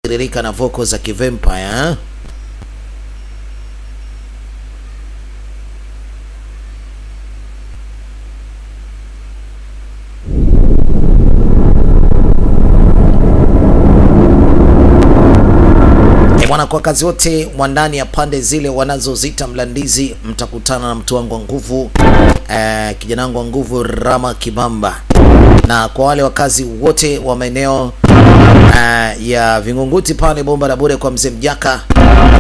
tiririka na voko za kivampire. Bwana, kwa kazi wote wa ndani ya pande zile wanazozita Mlandizi, mtakutana na mtu wangu wa nguvu, kijana wangu wa nguvu Rama Kibamba. Na kwa wale wakazi wote wa maeneo ya Vingunguti pale bomba la bure kwa mzee Mjaka,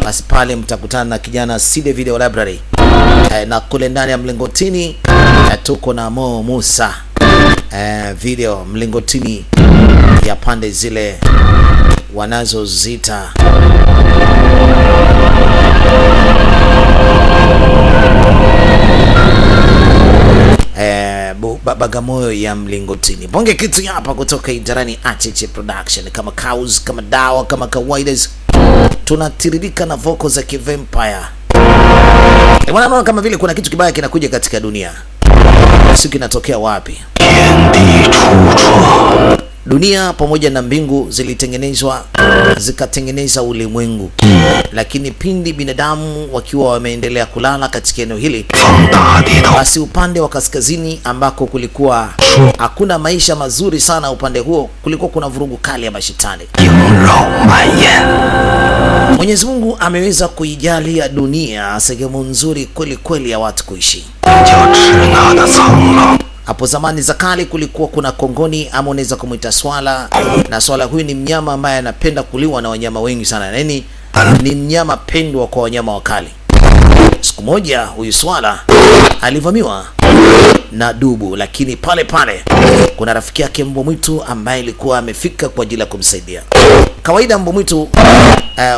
basi pale mtakutana na kijana Side Video Library. Na kule ndani ya Mlingotini tuko na Mo Musa video Mlingotini ya pande zile wanazozita Bagamoyo ya Mlingotini. Bonge kitu hapa kutoka Idarani Acheche Production, kama cows, kama dawa, kama kawaida tunatiririka na voko za kivampire. Naona kama vile kuna kitu kibaya kinakuja katika dunia. Siku kinatokea wapi? Dunia pamoja na mbingu zilitengenezwa zikatengeneza ulimwengu, lakini pindi binadamu wakiwa wameendelea kulala katika eneo hili, basi upande wa kaskazini ambako kulikuwa hakuna maisha mazuri sana, upande huo kulikuwa kuna vurugu kali ya mashetani. Mwenyezi Mungu ameweza kuijalia dunia sehemu nzuri kweli kweli ya watu kuishi. Hapo zamani za kale kulikuwa kuna kongoni, ama unaweza kumuita swala, na swala huyu ni mnyama ambaye anapenda kuliwa na wanyama wengi sana. Yaani ni mnyama pendwa kwa wanyama wakali. Siku moja huyu swala alivamiwa na dubu, lakini pale pale kuna rafiki yake mbwa mwitu ambaye alikuwa amefika kwa ajili ya kumsaidia. Kawaida mbwa mwitu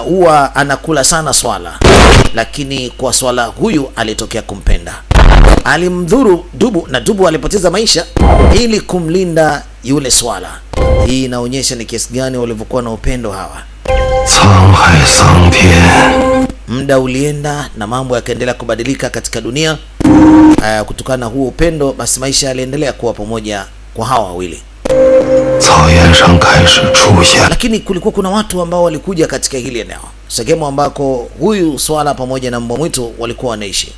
huwa anakula sana swala, lakini kwa swala huyu alitokea kumpenda. Alimdhuru dubu na dubu alipoteza maisha ili kumlinda yule swala. Hii inaonyesha ni kiasi gani walivyokuwa na upendo hawa. Muda ulienda na mambo yakaendelea kubadilika katika dunia. Kutokana na huo upendo, basi maisha yaliendelea kuwa pamoja kwa hawa wawili. Lakini kulikuwa kuna watu ambao walikuja katika hili eneo, sehemu ambako huyu swala pamoja na mbwa mwitu walikuwa wanaishi.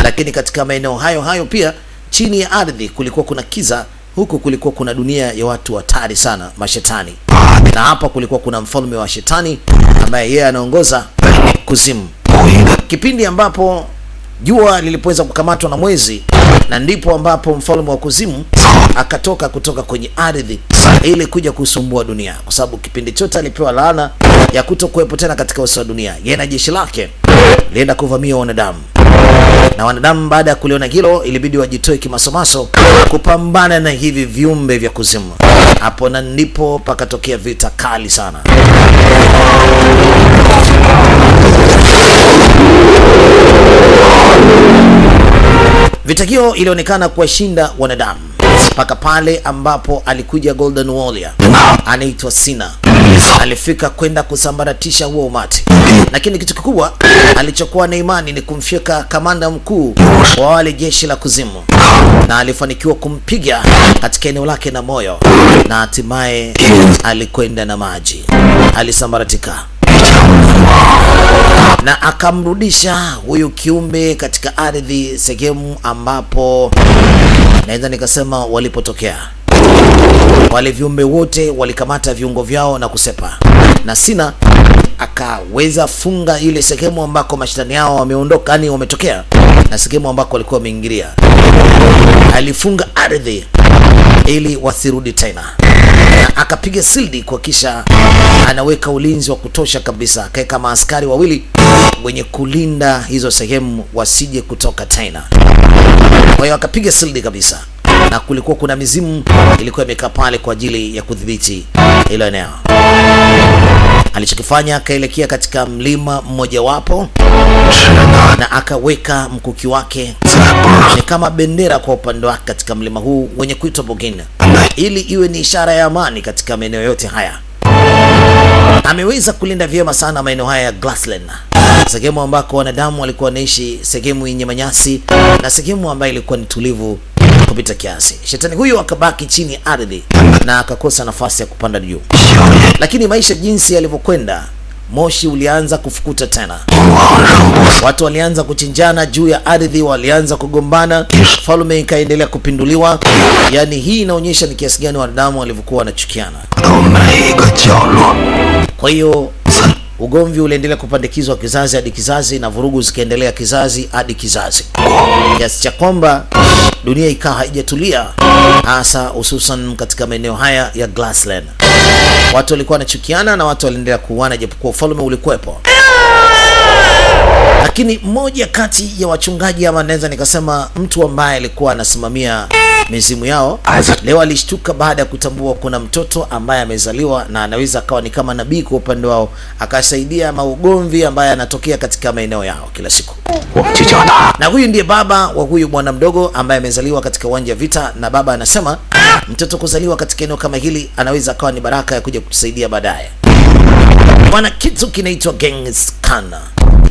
Lakini katika maeneo hayo pia chini ya ardhi kulikuwa kuna kiza. Huku kulikuwa kuna dunia ya watu hatari sana, mashetani. Na hapa kulikuwa kuna mfalme wa shetani ambaye yeye anaongoza kuzimu. Kipindi ambapo jua lilipoweza kukamatwa na mwezi, na ndipo ambapo mfalme wa kuzimu akatoka kutoka kwenye ardhi ili kuja kusumbua dunia, kwa sababu kipindi chote alipewa laana ya kutokuwepo tena katika uso wa dunia. Yeye na jeshi lake lienda kuvamia wanadamu, na wanadamu baada ya kuliona hilo ilibidi wajitoe kimasomaso kupambana na hivi viumbe vya kuzimu. Hapo na ndipo pakatokea vita kali sana. Vita hiyo ilionekana kuwashinda wanadamu mpaka pale ambapo alikuja Golden Warrior anaitwa Sina. Alifika kwenda kusambaratisha huo umati, lakini kitu kikubwa alichokuwa na imani ni kumfyeka kamanda mkuu wa wale jeshi la kuzimu, na alifanikiwa kumpiga katika eneo lake na moyo, na hatimaye alikwenda na maji, alisambaratika na akamrudisha huyu kiumbe katika ardhi, sehemu ambapo naweza nikasema walipotokea. Wale viumbe wote walikamata viungo vyao na kusepa, na Sina akaweza funga ile sehemu ambako mashetani yao wameondoka, yani wametokea, na sehemu ambako walikuwa wameingilia. Alifunga ardhi ili wasirudi tena, na akapiga sildi kwa kisha anaweka ulinzi wa kutosha kabisa. Akaeka maaskari wawili wenye kulinda hizo sehemu wasije kutoka tena. Kwa hiyo akapiga sildi kabisa, na kulikuwa kuna mizimu ilikuwa imekaa pale kwa ajili ya kudhibiti hilo eneo. Alichokifanya akaelekea katika mlima mmoja wapo, na akaweka mkuki wake ni kama bendera kwa upande wake katika mlima huu wenye kuitwa Bogina, ili iwe ni ishara ya amani katika maeneo yote haya. Ameweza kulinda vyema sana maeneo haya ya Glassland, sehemu ambako wanadamu walikuwa wanaishi, sehemu yenye manyasi na sehemu ambayo ilikuwa ni tulivu kupita kiasi. Shetani huyu akabaki chini ya ardhi na akakosa nafasi ya kupanda juu. Lakini maisha jinsi yalivyokwenda, moshi ulianza kufukuta tena. Watu walianza kuchinjana juu ya ardhi, walianza kugombana, falme ikaendelea kupinduliwa. Yani hii inaonyesha ni kiasi gani wanadamu walivyokuwa wanachukiana. Kwa hiyo ugomvi uliendelea kupandikizwa kizazi hadi kizazi na vurugu zikaendelea kizazi hadi kizazi. Kiasi cha kwamba dunia ikawa haijatulia, hasa hususan katika maeneo haya ya Grassland. Watu walikuwa wanachukiana na watu waliendelea kuuana japokuwa ufalme ulikuwepo. Lakini mmoja kati ya wachungaji, ama naweza nikasema mtu ambaye alikuwa anasimamia mizimu yao, leo alishtuka baada ya kutambua kuna mtoto ambaye amezaliwa na anaweza akawa ni kama nabii kwa upande wao, akasaidia maugomvi ambaye anatokea katika maeneo yao kila siku. Na huyu ndiye baba wa huyu bwana mdogo ambaye amezaliwa katika uwanja wa vita, na baba anasema mtoto kuzaliwa katika eneo kama hili anaweza akawa ni baraka ya kuja kutusaidia baadaye. Wana kitu kinaitwa Genghis Khan.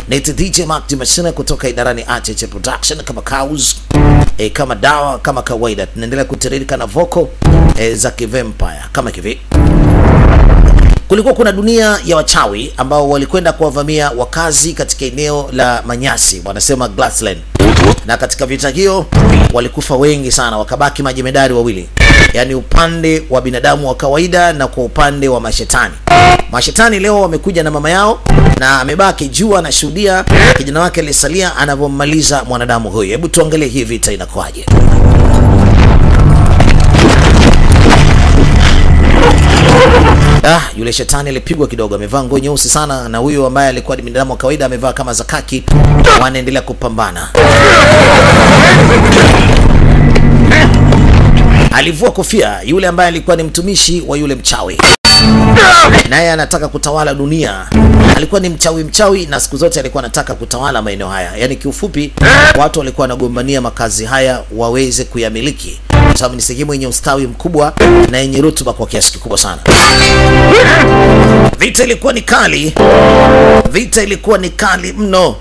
Naitwa DJ Mark Dimashina kutoka idarani ATH Production kama Cows, kama dawa, kama kawaida. Tunaendelea kutiririka na vocal za kivampire kama hivi. Kulikuwa kuna dunia ya wachawi ambao walikwenda kuwavamia wakazi katika eneo la manyasi, wanasema Grassland. Na katika vita hiyo walikufa wengi sana, wakabaki majemedari wawili. Yani upande wa binadamu wa kawaida na kwa upande wa mashetani. Mashetani leo wamekuja na mama yao na amebaki juu anashuhudia kijana wake alisalia anavyomaliza mwanadamu huyo. Hebu tuangalie hii vita inakuaje. Yule shetani alipigwa kidogo, amevaa nguo nyeusi sana, na huyo ambaye alikuwa ni binadamu wa kawaida amevaa kama zakaki. Wanaendelea kupambana. Alivua kofia yule ambaye alikuwa ni mtumishi wa yule mchawi, naye anataka kutawala dunia. Alikuwa ni mchawi na siku zote alikuwa anataka kutawala maeneo haya. Yani kiufupi, watu walikuwa wanagombania makazi haya waweze kuyamiliki, kwa sababu ni sehemu yenye ustawi mkubwa na yenye rutuba kwa kiasi kikubwa sana. Vita ilikuwa ni kali mno,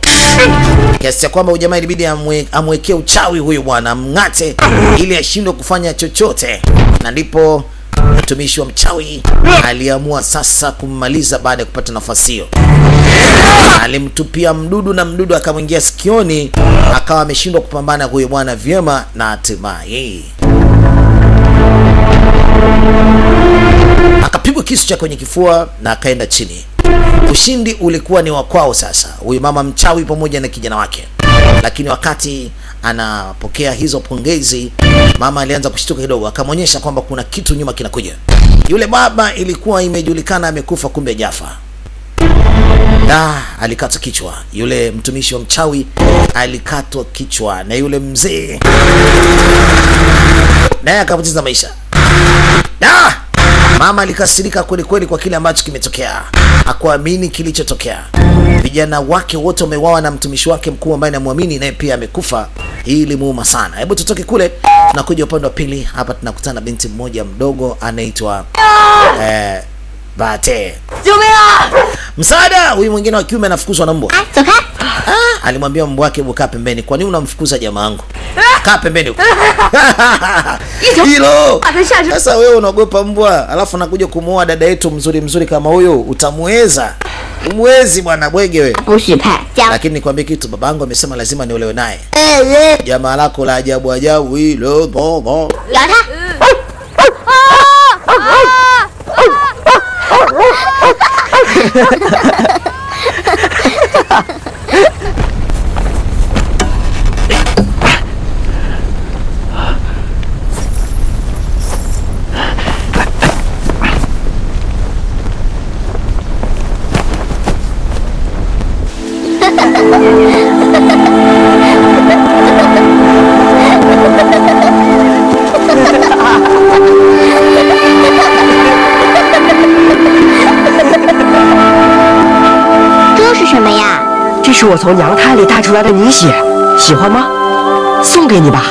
kiasi cha kwamba ujamaa ilibidi amwekee uchawi huyu bwana, amng'ate ili ashindwe kufanya chochote. Na ndipo mtumishi wa mchawi aliamua sasa kummaliza. Baada ya kupata nafasi hiyo, alimtupia mdudu na mdudu akamwingia sikioni, akawa ameshindwa kupambana huyo bwana vyema, na hatimaye akapigwa kisu cha kwenye kifua na akaenda chini. Ushindi ulikuwa ni wa kwao sasa, huyu mama mchawi pamoja na kijana wake. Lakini wakati anapokea hizo pongezi, mama alianza kushtuka kidogo, akamonyesha kwamba kuna kitu nyuma kinakuja. Yule baba ilikuwa imejulikana amekufa, kumbe jafa. Alikatwa kichwa. Yule mtumishi wa mchawi alikatwa kichwa, na yule mzee naye akapoteza maisha. Mama alikasirika kweli kweli kwa kile ambacho kimetokea. Hakuamini kilichotokea. Vijana wake wote wameuawa na mtumishi wake mkuu ambaye anamwamini naye pia amekufa. Hii ilimuuma sana. Hebu tutoke kule, tunakuja upande wa pili. Hapa tunakutana na binti mmoja mdogo anaitwa Bate. Msaada! Huyu mwingine wa kiume anafukuzwa na mbwa. Alimwambia mbwa wake, "Kaa pembeni." "Kwa nini unamfukuza jamaa wangu? Kaa pembeni." Hilo. Sasa wewe unaogopa mbwa, alafu nakuja kumuoa dada yetu mzuri kama huyo, utamweza? Umwezi bwana bwege wewe. Lakini nikwambie kitu, babangu amesema lazima niolewe naye. Jamaa lako la ajabu hilo. Bobo.是我从娘胎里带出来的泥血，喜欢吗？送给你吧。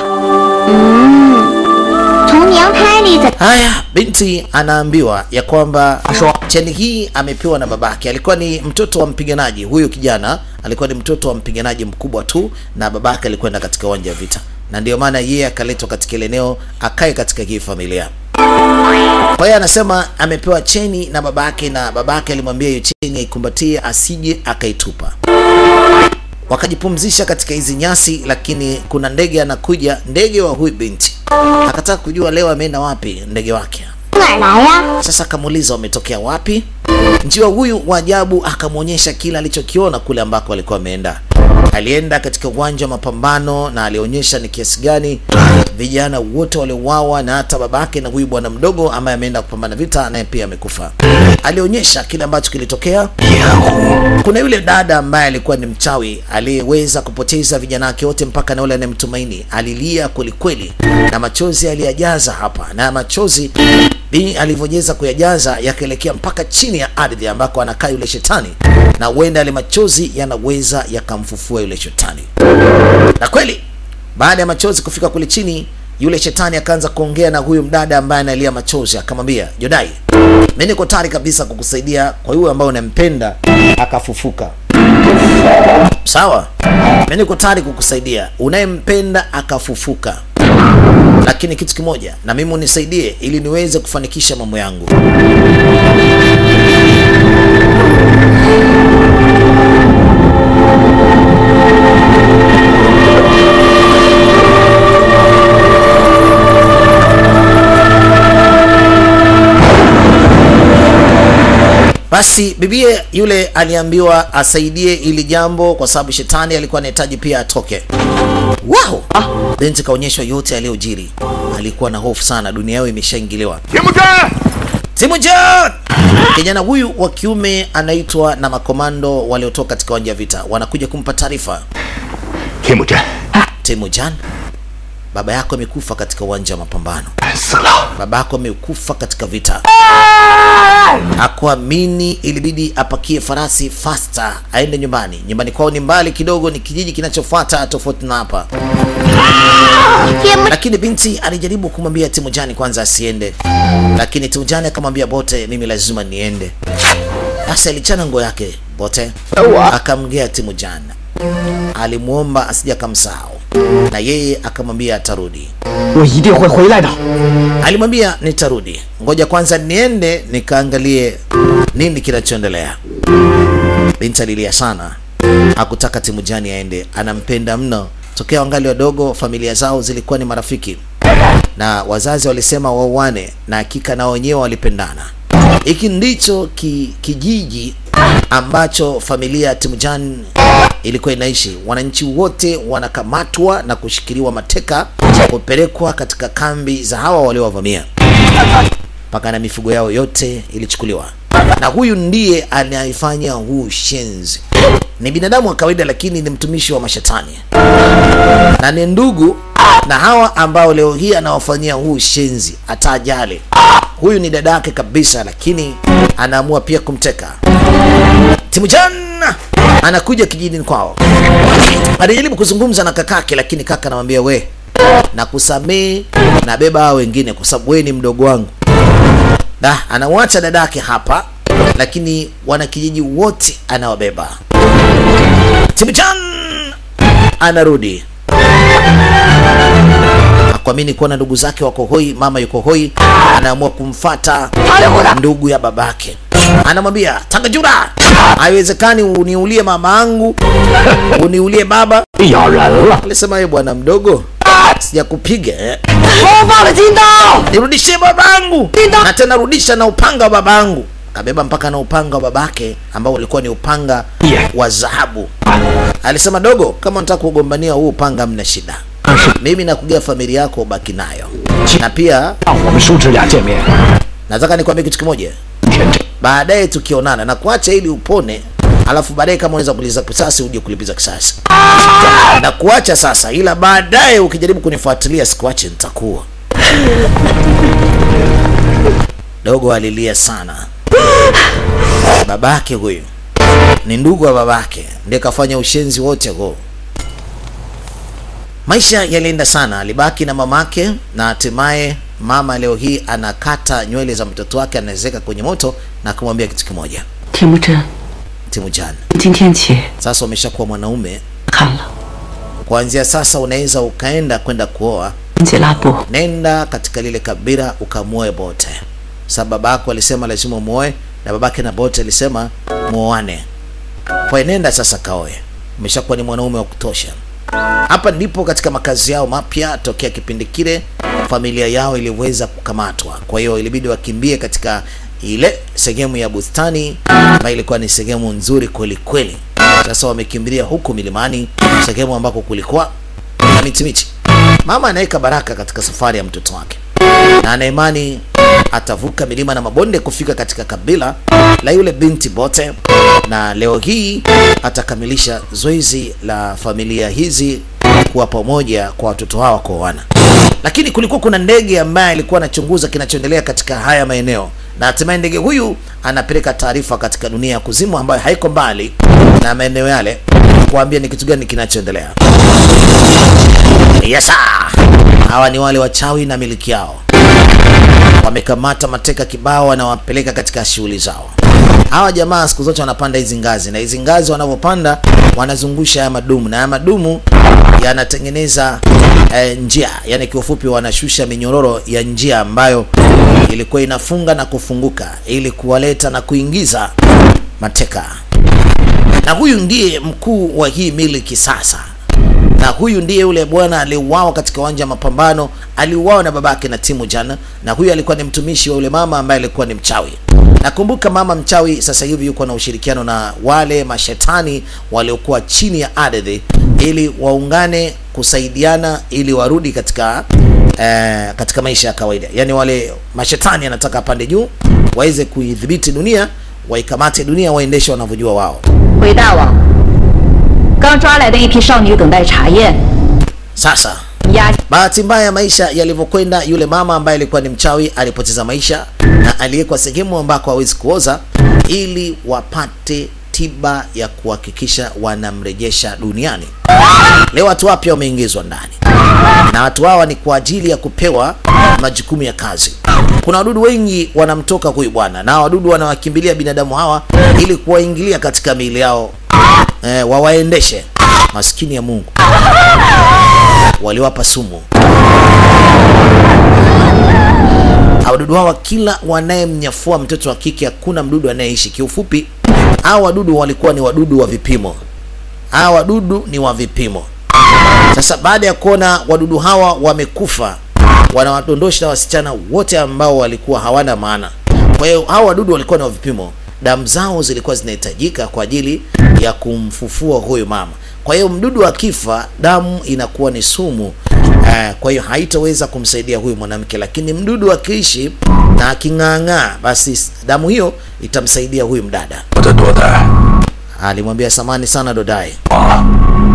从娘胎里的。 Haya, binti anaambiwa ya kwamba cheni hii amepewa na babake. Alikuwa ni mtoto wa mpiganaji. Huyu kijana alikuwa ni mtoto wa mpiganaji mkubwa tu, na babake alikwenda katika uwanja wa vita. na ndio maana yeye akaletwa katika ile eneo akae katika hii familia. Kwa hiyo anasema amepewa cheni na babake, na babake alimwambia hiyo cheni aikumbatie asije akaitupa. Wakajipumzisha katika hizi nyasi, lakini kuna ndege anakuja, ndege wa huyu binti. Akataka kujua leo ameenda wapi ndege wake. Sasa akamuuliza wametokea wapi? Njiwa huyu wa ajabu akamuonyesha kila alichokiona kule ambako alikuwa ameenda. Alienda katika uwanja wa mapambano na alionyesha ni kiasi gani vijana wote waliouawa, na hata babake na huyu bwana mdogo ambaye ameenda kupambana vita naye pia amekufa. Alionyesha kile ambacho kilitokea. Kuna yule dada ambaye alikuwa ni mchawi aliyeweza kupoteza vijana wake wote mpaka na yule anemtumaini. Alilia kweli kweli na machozi aliyajaza hapa, na machozi alivyojeza kuyajaza yakaelekea mpaka chini ya ardhi ambako anakaa yule shetani, na huenda yale machozi yanaweza yakamfufua yule shetani. Na kweli baada ya machozi kufika kule chini, yule shetani akaanza kuongea na huyu mdada ambaye analia machozi. Akamwambia, Jodai, mimi niko tayari kabisa kukusaidia kwa yule ambaye unampenda akafufuka. Sawa? Mimi niko tayari kukusaidia unayempenda akafufuka. Lakini kitu kimoja, na mimi unisaidie ili niweze kufanikisha mambo yangu. Basi bibie yule aliambiwa asaidie ili jambo kwa sababu shetani alikuwa anahitaji pia atoke. Wow! Binti kaonyeshwa yote aliyojiri. Alikuwa na hofu sana, dunia yao imeshaingiliwa. Timujan! Kijana huyu wa kiume anaitwa na makomando waliotoka katika uwanja wa vita. Wanakuja kumpa taarifa. Timujan, baba yako amekufa katika uwanja wa mapambano. Baba yako amekufa katika vita. Hakuamini, ilibidi apakie farasi faster aende nyumbani. Nyumbani kwao ni mbali kidogo, ni kijiji kinachofuata tofauti na hapa. Lakini binti alijaribu kumwambia Timujani kwanza asiende, lakini Timujani akamwambia Bote, mimi lazima niende. Sasa alichana nguo yake Bote, akamgea Timujani. Alimuomba asije akamsahau, na yeye akamwambia atarudi. Alimwambia nitarudi, ngoja kwanza niende nikaangalie nini kinachoendelea. Binti alilia sana, hakutaka Timujani aende, anampenda mno. Tokea wangali wadogo familia zao zilikuwa ni marafiki, na wazazi walisema wauane, na hakika na wenyewe walipendana. Hiki ndicho kijiji ambacho familia ya Timujani ilikuwa inaishi. Wananchi wote wanakamatwa na kushikiliwa mateka, kupelekwa katika kambi za hawa waliowavamia, mpaka na mifugo yao yote ilichukuliwa. Na huyu ndiye anayefanya huu shenzi. Ni binadamu wa kawaida, lakini ni mtumishi wa mashetani, na ni ndugu na hawa ambao leo hii anawafanyia huu shenzi. Atajali huyu ni dada yake kabisa, lakini anaamua pia kumteka. Timujan anakuja kijijini kwao. Alijaribu kuzungumza na kakake, lakini kaka anamwambia we, na kusamee na beba hao wengine kwa sababu wewe ni mdogo wangu. Anamwacha dadake hapa, lakini wanakijiji wote anawabeba. Timujan anarudi. Hakuamini kuona ndugu zake wako hoi, mama yuko hoi. Anaamua kumfata ndugu ya babake. Anamwambia, Tangajura, haiwezekani uniulie mama yangu, uniulie baba. Alisema yeye, bwana mdogo, sijakupiga nirudishie babangu, na tena rudisha na upanga wa babangu. Kabeba mpaka na upanga wa babake ambao ulikuwa ni upanga wa dhahabu. Alisema, dogo, kama unataka kugombania huu upanga mna shida, mimi nakugea familia yako baki nayo, na pia nataka nikwambie kitu kimoja. Baadaye tukionana na kuacha ili upone, alafu baadaye kama unaweza kuliza kisasi uje kulipiza kisasi. Na kuacha sasa, ila baadaye ukijaribu kunifuatilia sikuache nitakuwa. Dogo alilia sana. Babake huyu ni ndugu wa babake, ndiye kafanya ushenzi wote huo. Maisha yalienda sana, alibaki na mamake, na hatimaye mama leo hii anakata nywele za mtoto wake, anaweka kwenye moto na kumwambia kitu kimoja. Timujan, sasa umeshakuwa mwanaume, kuanzia sasa unaweza ukaenda kwenda kuoa, nenda katika lile kabila ukamuoe Bote. Sababu babako alisema lazima muoe, na babake na Bote alisema muoane. Kwa nenda sasa kaoe, umeshakuwa ni mwanaume wa kutosha. Hapa ndipo katika makazi yao mapya tokea kipindi kile familia yao iliweza kukamatwa. Kwa hiyo ilibidi wakimbie katika ile sehemu ya bustani ambayo ilikuwa ni sehemu nzuri kweli kweli. Sasa wamekimbilia huko milimani, sehemu ambako kulikuwa na miti. Mama anaweka baraka katika safari ya mtoto wake, na ana imani atavuka milima na mabonde kufika katika kabila la yule binti Bote, na leo hii atakamilisha zoezi la familia hizi kuwa pamoja kwa watoto hawa kuoana. Lakini kulikuwa kuna ndege ambaye alikuwa anachunguza kinachoendelea katika haya maeneo, na hatimaye ndege huyu anapeleka taarifa katika dunia ya kuzimu ambayo haiko mbali na maeneo yale, kuambia ni kitu gani kinachoendelea. Yes, hawa ni wale wachawi na miliki yao. Wamekamata mateka kibao, wanawapeleka katika shughuli zao. Hawa jamaa siku zote wanapanda hizi ngazi, na hizi ngazi wanapopanda wanazungusha ya madumu, na ya madumu yanatengeneza njia, yani kiufupi wanashusha minyororo ya njia ambayo ilikuwa inafunga na kufunguka ili kuwaleta na kuingiza mateka. Na huyu ndiye mkuu wa hii miliki sasa. Na huyu ndiye yule bwana aliuawa katika uwanja wa mapambano, aliuawa na babake na Timu Jana, na huyu alikuwa ni mtumishi wa yule mama ambaye alikuwa ni mchawi. Nakumbuka mama mchawi sasa hivi yuko na ushirikiano na wale mashetani waliokuwa chini ya ardhi ili waungane kusaidiana ili warudi katika maisha ya kawaida. Yani wale mashetani anataka pande juu waweze kuidhibiti dunia, waikamate dunia, waendeshe wanavyojua wao. Sasa bahati mbaya maisha yalivyokwenda, yule mama ambaye alikuwa ni mchawi alipoteza maisha na aliyekuwa sehemu ambako hawezi kuoza, ili wapate tiba ya kuhakikisha wanamrejesha duniani. Leo watu wapya wameingizwa ndani, na watu hawa ni kwa ajili ya kupewa majukumu ya kazi. Kuna wadudu wengi wanamtoka huyu bwana, na wadudu wanawakimbilia binadamu hawa ili kuwaingilia katika miili yao, wawaendeshe. Maskini ya Mungu, waliwapa sumu. Wadudu hawa kila wanayemnyafua mtoto wa kike hakuna mdudu anayeishi. Kiufupi hao wadudu walikuwa ni wadudu wa vipimo. Hao wadudu ni wa vipimo. Sasa baada ya kuona wadudu hawa wamekufa, wanawadondosha wasichana wote ambao walikuwa hawana maana. Kwa hiyo hao wadudu walikuwa ni wa vipimo. Damu zao zilikuwa zinahitajika kwa ajili ya kumfufua huyu mama. Kwa hiyo mdudu akifa, damu inakuwa ni sumu. Kwa hiyo haitaweza kumsaidia huyu mwanamke, lakini mdudu akiishi na aking'ang'aa, basi damu hiyo itamsaidia huyu mdada. Alimwambia samani sana Dodai,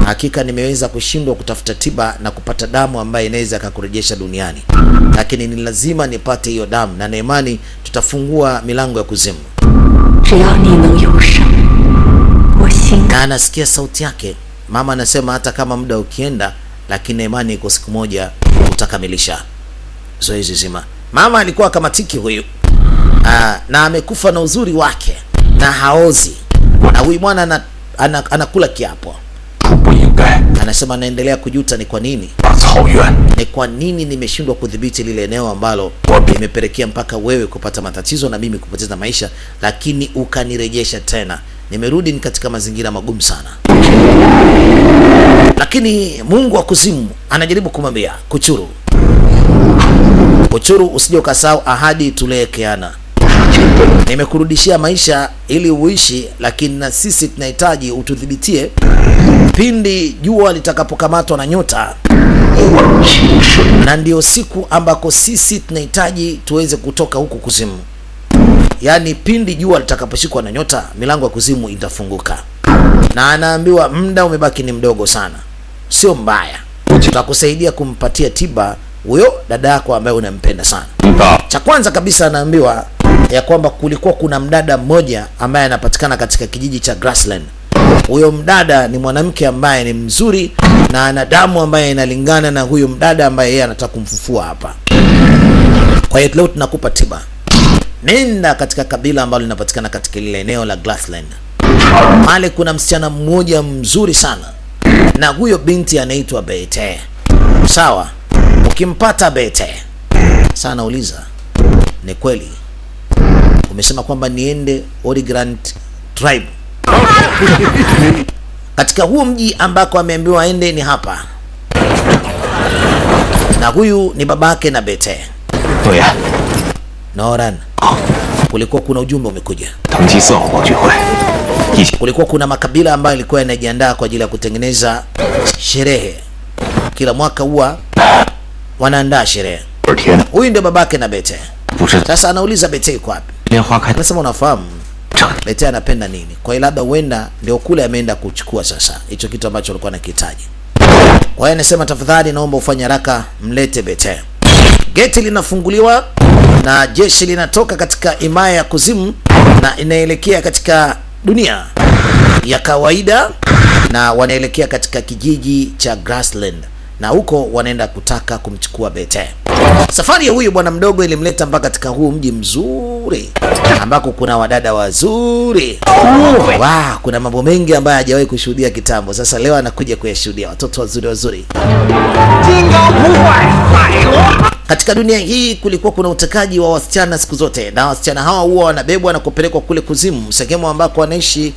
hakika nimeweza kushindwa kutafuta tiba na kupata damu ambayo inaweza kukurejesha duniani, lakini ni lazima nipate hiyo damu, na neemani tutafungua milango ya kuzimu. Na anasikia sauti yake. Mama anasema hata kama muda ukienda, lakini imani iko siku moja utakamilisha zoezi zima. Mama alikuwa kama tiki huyu. Na amekufa na uzuri wake na haozi. Na huyu bwana anakula kiapo. Anasema naendelea kujuta ni kwa nini. Ni kwa nini nimeshindwa kudhibiti lile eneo ambalo nimepelekea mpaka wewe kupata matatizo na mimi kupoteza maisha, lakini ukanirejesha tena. Nimerudi ni katika mazingira magumu sana. Lakini Mungu wa kuzimu anajaribu kumwambia Kuchuru, usije ukasahau ahadi tulekeana. Nimekurudishia maisha ili uishi, lakini na sisi tunahitaji utudhibitie pindi jua litakapokamatwa na nyota. Na ndio siku ambako sisi tunahitaji tuweze kutoka huku kuzimu. Yani pindi jua litakaposhikwa na nyota, milango ya kuzimu itafunguka. Na anaambiwa muda umebaki ni mdogo sana. Sio mbaya, tutakusaidia kumpatia tiba huyo dada yako ambaye unampenda sana. Cha kwanza kabisa anaambiwa ya kwamba kulikuwa kuna mdada mmoja ambaye anapatikana katika kijiji cha Grassland. Huyo mdada ni mwanamke ambaye ni mzuri na ana damu ambaye inalingana na huyo mdada ambaye yeye anataka kumfufua hapa. Kwa hiyo leo tunakupa tiba. Nenda katika kabila ambalo linapatikana katika lile eneo la Grassland. Pale kuna msichana mmoja mzuri sana. na huyo binti anaitwa Bete. Sawa, ukimpata Bete, sasa nauliza, ni kweli umesema kwamba niende Origrandt tribe? Katika huo mji ambako ameambiwa aende ni hapa, na huyu ni babake na Bete. Noran, kulikuwa kuna ujumbe umekuja. Kulikuwa kuna makabila ambayo yalikuwa yanajiandaa kwa ajili ya kutengeneza sherehe. Kila mwaka huwa wanaandaa sherehe. Huyu ndio babake na Bete. Sasa anauliza Bete yuko wapi? Anasema unafahamu Bete anapenda nini? Kwa hiyo labda huenda ndio kule ameenda kuchukua sasa hicho kitu ambacho alikuwa anakihitaji. Kwa hiyo anasema tafadhali naomba ufanye haraka mlete Bete. Geti linafunguliwa na jeshi linatoka katika himaya ya kuzimu na inaelekea katika dunia ya kawaida, na wanaelekea katika kijiji cha Grassland, na huko wanaenda kutaka kumchukua Bete. Safari ya huyu bwana mdogo ilimleta mpaka katika huu mji mzuri ambako kuna wadada wazuri. Wow, kuna mambo mengi ambayo hajawahi kushuhudia kitambo. Sasa leo anakuja kuyashuhudia watoto wazuri wazuri. Katika dunia hii kulikuwa kuna utekaji wa wasichana siku zote, na wasichana hawa huwa wanabebwa na kupelekwa kule kuzimu, sehemu ambako anaishi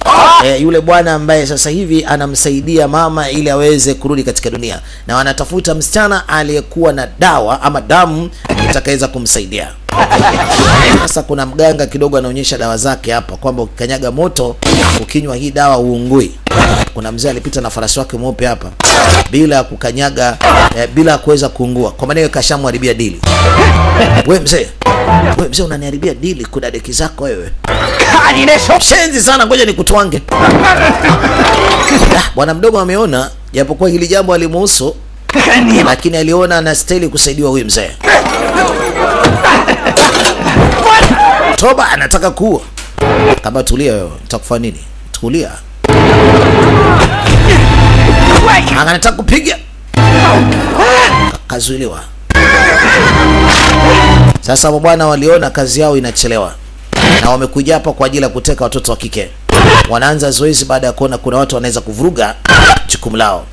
yule bwana ambaye sasa hivi anamsaidia mama ili aweze kurudi katika dunia, na wanatafuta msichana aliyekuwa na dawa ama damu itakayoweza kumsaidia. Sasa kuna mganga kidogo anaonyesha dawa zake hapa kwamba ukikanyaga moto ukinywa hii dawa uungui. Kuna mzee alipita na farasi wake mweupe hapa bila kukanyaga bila kuweza kuungua. Kwa maana kashamharibia dili. Wewe mzee unaniharibia dili, kuna deki zako wewe. Shenzi sana, ngoja nikutwange. Bwana mdogo ameona japokuwa hili jambo alimuhusu, lakini aliona anastahili kusaidiwa huyu mzee. Toba anataka kuua. Kama tulia wewe, nitakufanya nini? Tulia. Anataka kupiga. Kazuiliwa. Sasa bwana waliona kazi yao inachelewa, na wamekuja hapa kwa ajili ya kuteka watoto wa kike. Wanaanza zoezi baada ya kuona kuna watu wanaweza kuvuruga jukumu lao.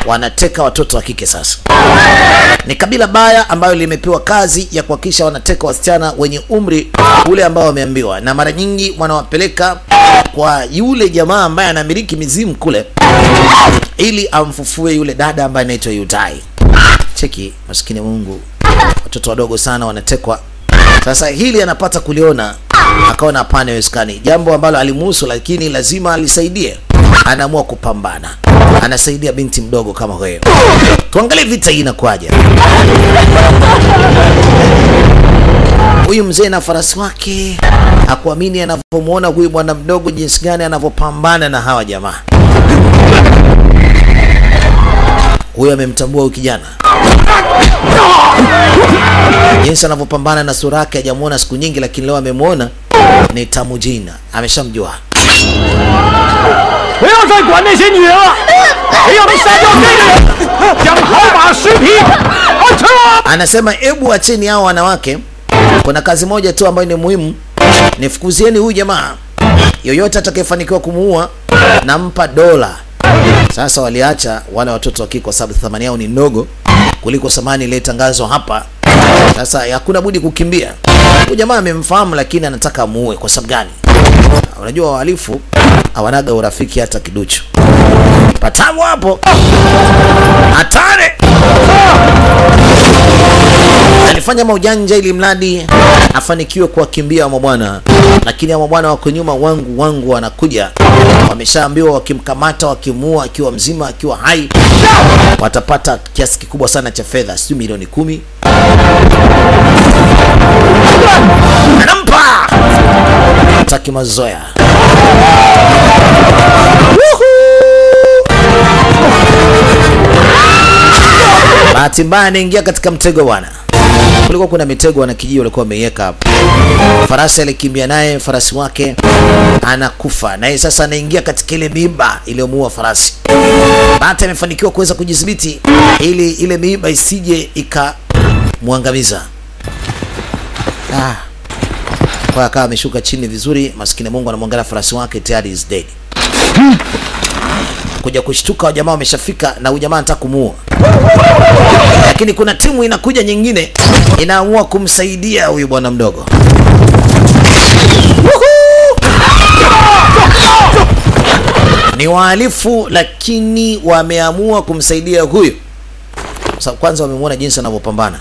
Wanateka watoto wa kike sasa. Ni kabila baya ambayo limepewa kazi ya kuhakikisha wanateka wasichana wenye umri ule ambao wameambiwa, na mara nyingi wanawapeleka kwa yule jamaa ambaye anamiliki mizimu kule ili amfufue yule dada ambaye anaitwa Yudai. Cheki maskini Mungu, watoto wadogo sana wanatekwa. Sasa hili anapata kuliona, akaona hapana, haiwezekani. Jambo ambalo alimuhusu lakini lazima alisaidie. Anaamua kupambana. Anasaidia binti mdogo kama huyo. Tuangalie vita hii inakuaje. Huyu mzee na farasi wake hakuamini anapomuona huyu bwana mdogo jinsi gani anapopambana na hawa jamaa. Huyu amemtambua huyu kijana. Jinsi anavyopambana na sura yake hajamuona siku nyingi, lakini leo amemuona. Ni Tamujina, ameshamjua. Anasema ebu acheni hao wanawake, kuna kazi moja tu ambayo ni muhimu, nifukuzieni huyu jamaa. Yoyote atakayefanikiwa kumuua nampa dola. Sasa waliacha wale watoto wa kike kwa sababu thamani yao ni ndogo kuliko thamani ile tangazo hapa. Sasa hakuna budi kukimbia. Huyu jamaa amemfahamu lakini anataka muue. Kwa sababu gani? Unajua wahalifu hawanaga urafiki hata kiduchu. Patamu hapo. Hatari. Alifanya maujanja ili mradi afanikiwe kuwakimbia wa bwana, lakini wa bwana wako nyuma, wangu wanakuja. Wameshaambiwa wakimkamata, wakimuua akiwa mzima akiwa hai, watapata kiasi kikubwa sana cha fedha, si milioni 10. Anampa taki mazoea. Bahati mbaya anaingia katika mtego bwana. Kulikuwa kuna mitego wana kijiji walikuwa wameiweka hapo. Farasi alikimbia naye, farasi wake anakufa. Naye sasa anaingia katika ile miiba iliyomuua farasi. Bahati amefanikiwa kuweza kujidhibiti ili ile miiba isije ikamwangamiza. Kwa akawa ameshuka chini vizuri, maskini Mungu anamwangalia farasi wake, tayari is dead. kuja kushtuka jamaa wameshafika na huyu jamaa anataka kumuua. Lakini kuna timu inakuja nyingine inaamua kumsaidia huyu bwana mdogo. Ni wahalifu lakini wameamua kumsaidia huyu. Kwanza wamemuona jinsi anavyopambana.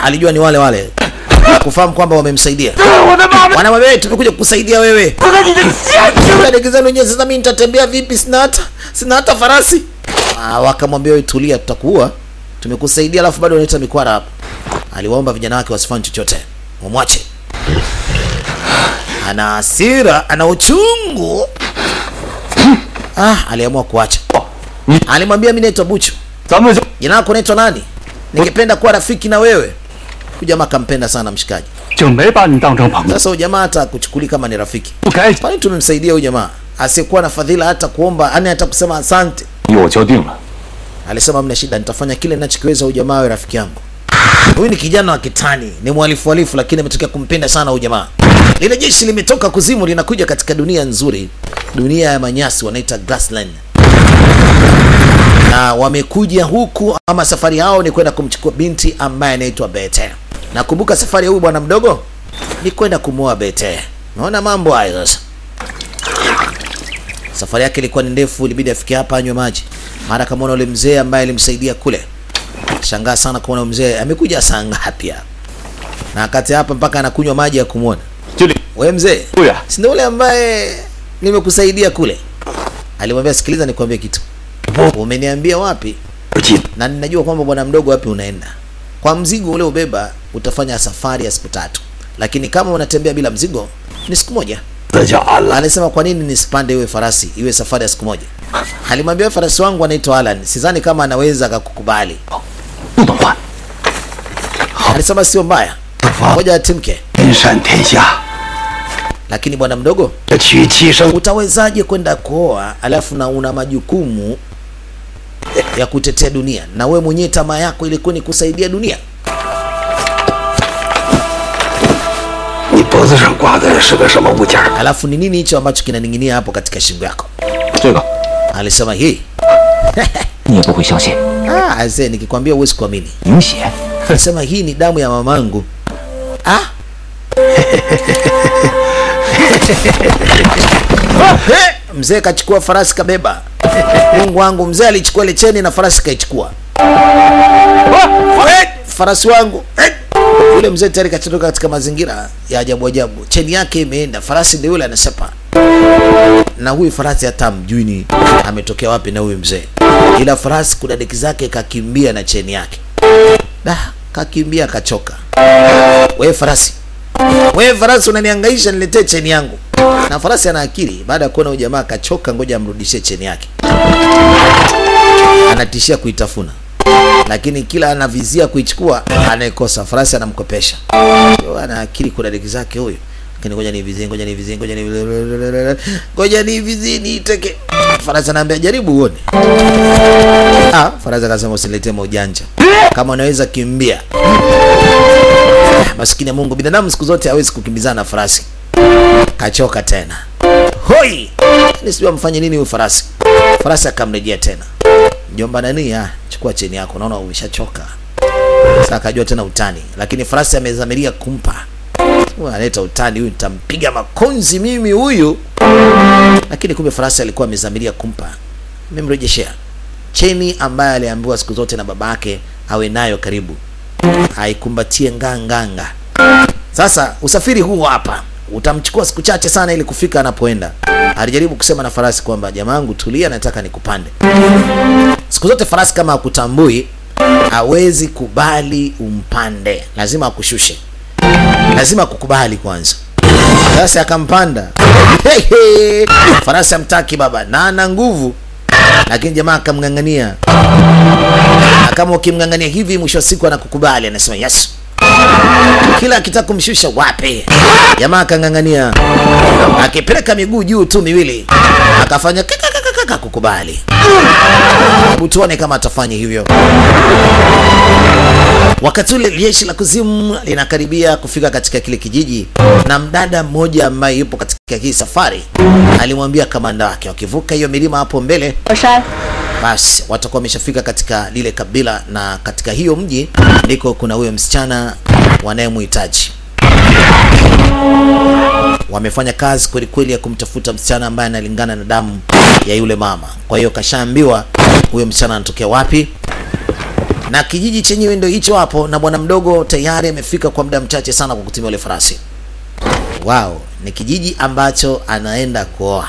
Alijua ni wale. Kufahamu kwamba wamemsaidia. Wanamwambia tumekuja kukusaidia wewe. Kadekezano wenyewe sasa mimi nitatembea vipi, sina hata farasi. Wakamwambia wewe tulia, tutakuua. Tumekusaidia alafu bado unaleta mikwara hapa. Aliwaomba vijana wake wasifanye chochote. Mumwache. Ana hasira, ana uchungu. Aliamua kuacha. Alimwambia mimi naitwa Buchu. Jina lako naitwa nani? Ningependa kuwa rafiki na wewe. Jamaa kampenda sana mshikaji. Sasa jamaa hata kuchukuli kama ni rafiki. Kwani tumemsaidia huyu jamaa asiyekuwa na fadhila hata kuomba, hata kusema asante. Alisema mna shida, nitafanya kile ninachokiweza huyu jamaa awe rafiki yangu. Huyu ni kijana wa kitani, ni mhalifu lakini ametokea kumpenda sana huyu jamaa. Lile jeshi limetoka kuzimu linakuja katika dunia nzuri. Dunia ya manyasi wanaita Grassland. Na wamekuja huku ama safari yao ni kwenda kumchukua binti ambaye anaitwa Bete. Na kumbuka safari ya huyu bwana mdogo ni kwenda kumuoa Bete. Unaona mambo hayo sasa. Safari yake ilikuwa ni ndefu, ilibidi afike hapa anywe maji. Mara kama yule mzee ambaye alimsaidia kule. Shangaa sana kuona mzee amekuja saa ngapi hapa. Na akati hapa mpaka anakunywa maji ya kumuona. Wewe mzee, si ndio yule ambaye nimekusaidia kule? Alimwambia sikiliza nikwambie kitu. Umeniambia wapi? Na ninajua kwamba bwana mdogo wapi unaenda. Kwa mzigo ule ubeba utafanya safari ya siku 3. Lakini kama unatembea bila mzigo ni siku moja. Alisema kwa nini nisipande iwe farasi iwe safari ya siku moja? Alimwambia farasi wangu anaitwa Alan. Sidhani kama anaweza kukukubali. Alisema sio mbaya. Ngoja atimke. Lakini bwana mdogo, utawezaje kwenda kuoa alafu na una majukumu ya kutetea dunia na we mwenyewe tamaa yako ilikuwa ni kusaidia dunia? Alafu ni nini hicho ambacho kinaning'inia hapo katika shingo yako? Alisema hii. Azee nikikwambia huwezi kuamini. Alisema hii ni damu ya mamangu. Mzee kachukua farasi kabeba. Mungu wangu, mzee alichukua ile cheni na farasi kaichukua. Farasi wangu. Yule mzee tayari kachatoka katika mazingira ya ajabu. Cheni yake imeenda, farasi ndio yule anasepa. Na huyu farasi hata mjui ni ametokea wapi na huyu mzee. Ila farasi kuna deki zake kakimbia na cheni yake. Kakimbia kachoka. Wewe farasi unanihangaisha, niletee cheni yangu. Na farasi ana akili, baada ya kuona huyu jamaa kachoka, ngoja amrudishie cheni yake. Anatishia kuitafuna. Lakini kila anavizia kuichukua anaikosa. Farasi anamkopesha. Ana akili, kuna deki zake huyu. Lakini ngoja nivizie niiteke. Farasi anaambia jaribu uone. Farasi akasema usiletee maujanja. Kama unaweza kimbia. Maskini ya Mungu, binadamu siku zote hawezi kukimbizana na farasi. Kachoka tena. Hoi! Nisijua mfanye nini huyu farasi. Farasi akamrejea tena. Mjomba nani chukua cheni yako, naona umeshachoka. Sasa akajua tena utani, lakini farasi amezamiria kumpa. Analeta utani huyu, nitampiga makonzi mimi huyu. Lakini kumbe farasi alikuwa amezamiria kumpa. Amemrejeshea cheni ambayo aliambiwa siku zote na babake awe nayo karibu. Haikumbatie nganganga. Sasa usafiri huu hapa utamchukua siku chache sana ili kufika anapoenda. Alijaribu kusema na farasi kwamba jamaangu tulia, nataka nikupande. Siku zote farasi kama hakutambui hawezi kubali umpande. Lazima akushushe. Lazima kukubali kwanza. Sasa akampanda. Farasi amtaki baba na ana nguvu. Lakini jamaa akamngangania. Kama ukimngangania hivi mwisho siku anakukubali, anasema yes. Kila akitaka kumshusha wapi. Jamaa akangangania. Akipeleka miguu juu tu miwili. Akafanya akakukubali. Hebu tuone kama atafanya hivyo. Wakati ule jeshi la kuzimu linakaribia kufika katika kile kijiji, na mdada mmoja ambaye yupo katika hii safari alimwambia kamanda wake wakivuka hiyo milima hapo mbele, basi watakuwa wameshafika katika lile kabila, na katika hiyo mji ndiko kuna huyo msichana wanayemhitaji. Wamefanya kazi kweli kweli ya kumtafuta msichana ambaye analingana na damu ya yule mama. Kwa hiyo kashaambiwa huyo msichana anatokea wapi, na kijiji chenyewe ndio hicho hapo, na bwana mdogo tayari amefika kwa muda mchache sana kwa kutumia ile farasi. Wow, ni kijiji ambacho anaenda kuoa.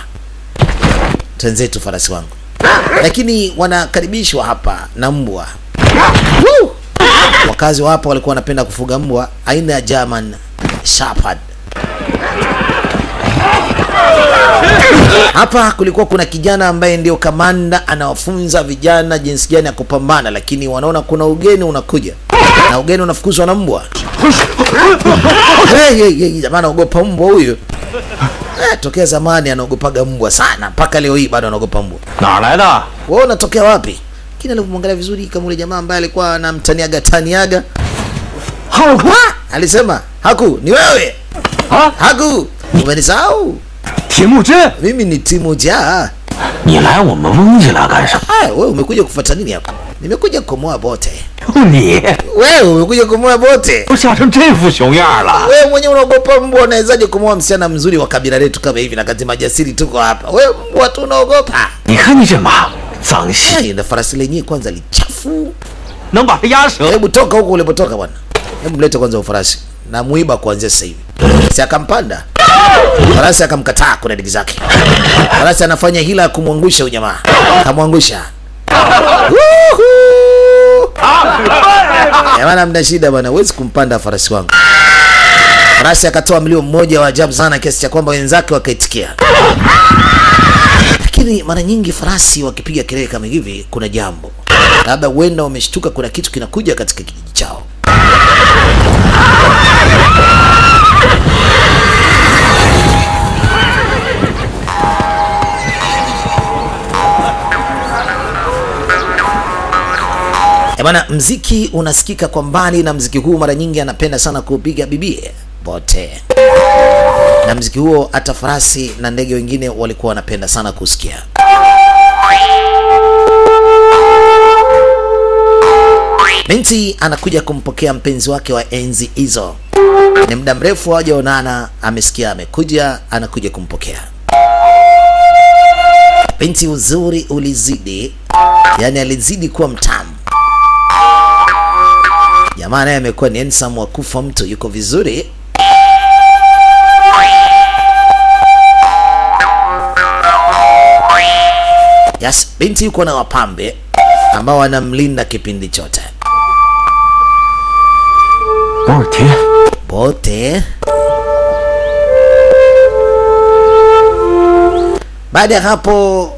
Twenzetu farasi wangu. Lakini wanakaribishwa hapa na mbwa. Wakazi wa hapa walikuwa wanapenda kufuga mbwa aina ya German Shepherd. Hapa kulikuwa kuna kijana ambaye ndio kamanda, anawafunza vijana jinsi gani ya kupambana, lakini wanaona kuna ugeni unakuja na ugeni unafukuzwa na mbwa. Jamani, anaogopa mbwa huyo. Tokea zamani anaogopaga mbwa sana, mpaka leo hii bado anaogopa mbwa. Naalaida? Wewe unatokea wapi? Kina alipomwangalia vizuri kama yule jamaa ambaye alikuwa anamtaniaga. Alisema, "Haku, ni wewe." Haku, umenisahau? Timuje? Mimi ni Timuje. Ni lai wo men wonji la gan sha? Wewe umekuja kufuata nini hapa? Nimekuja kukomoa bote. Ni. Wewe umekuja kukomoa bote? 都吓成这副熊样了。 Wewe mwenyewe unaogopa mbwa, unawezaje kumoa msichana mzuri wa kabila letu kama hivi, na kati majasiri tuko hapa? Wewe mbwa tu unaogopa. 你看你这马脏兮， Na farasi lenyewe kwanza lichafu. 能把它压折。 Hebu toka huko ulipotoka bwana. Hebu mlete kwanza ufarasi. Na muiba kuanzia sasa hivi. Si akampanda. Farasi akamkataa kuna digi zake. Farasi anafanya hila kumwangusha ujamaa. Kamwangusha. Jamani, mna shida bwana, huwezi kumpanda farasi wangu. Farasi akatoa mlio mmoja wa ajabu sana kiasi cha kwamba wenzake wakaitikia. Lakini mara nyingi farasi wakipiga kelele kama hivi kuna jambo. Labda huenda wameshtuka kuna kitu kinakuja katika kijiji chao. Bana, mziki unasikika kwa mbali, na mziki huu mara nyingi anapenda sana kupiga bibie bote. Na mziki huo hata farasi na ndege wengine walikuwa wanapenda sana kusikia. Binti anakuja kumpokea mpenzi wake wa enzi hizo. Ni muda mrefu hawajaonana, amesikia amekuja, anakuja kumpokea. Binti uzuri ulizidi, yani alizidi kuwa mtamu. Jamaa naye amekuwa ni handsome wa kufa mtu, yuko vizuri. Yes, binti yuko na wapambe ambao wanamlinda kipindi chote. Bote. Baada ya hapo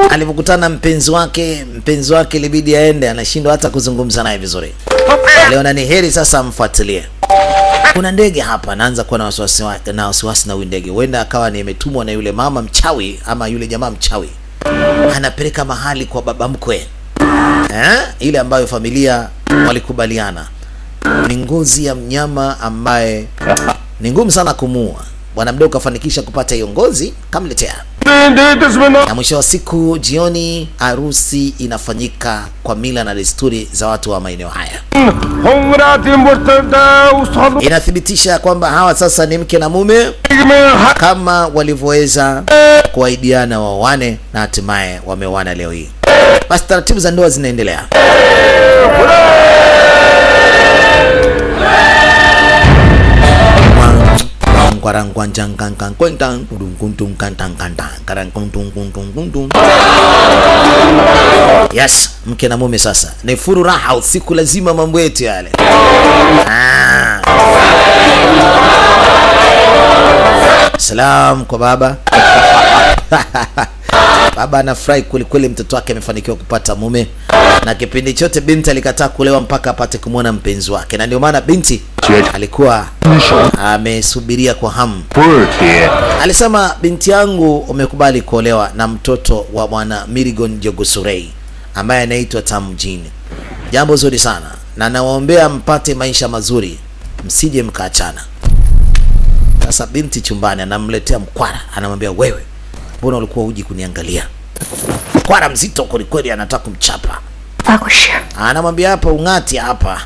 alipokutana mpenzi wake ilibidi aende, anashindwa hata kuzungumza naye vizuri. Aliona ni heri sasa amfuatilie. Kuna ndege hapa, anaanza kuwa na wasiwasi na huyu ndege. Huenda akawa ni imetumwa na yule mama mchawi ama yule jamaa mchawi. Anapeleka mahali kwa baba mkwe. Ile ambayo familia walikubaliana. Ni ngozi ya mnyama ambaye ni ngumu sana kumuua. Bwana mdogo kafanikisha kupata hiyo ngozi, kamletea. Na mwisho wa siku jioni, harusi inafanyika kwa mila na desturi za watu wa maeneo haya. Inathibitisha kwamba hawa sasa ni mke na mume kama walivyoweza kuahidiana waoane, na hatimaye wameoana leo hii. Basi taratibu za ndoa zinaendelea. Yes, mke na mume sasa ni furaha usiku, lazima mambo yetu yale. Salam kwa baba. Baba anafurahi kweli kweli, mtoto wake amefanikiwa kupata mume, na kipindi chote binti alikataa kulewa mpaka apate kumwona mpenzi wake, na ndio maana binti alikuwa amesubiria kwa hamu. Alisema, binti yangu umekubali kuolewa na mtoto wa bwana Mirigon Jogosurei ambaye anaitwa Tamjini. Jambo zuri sana, na nawaombea mpate maisha mazuri, msije mkaachana. Sasa binti chumbani anamletea mkwara, anamwambia, wewe mbona ulikuwa uji kuniangalia? Mkwara mzito kweli, anataka kumchapa. Anamwambia, hapa ungati hapa,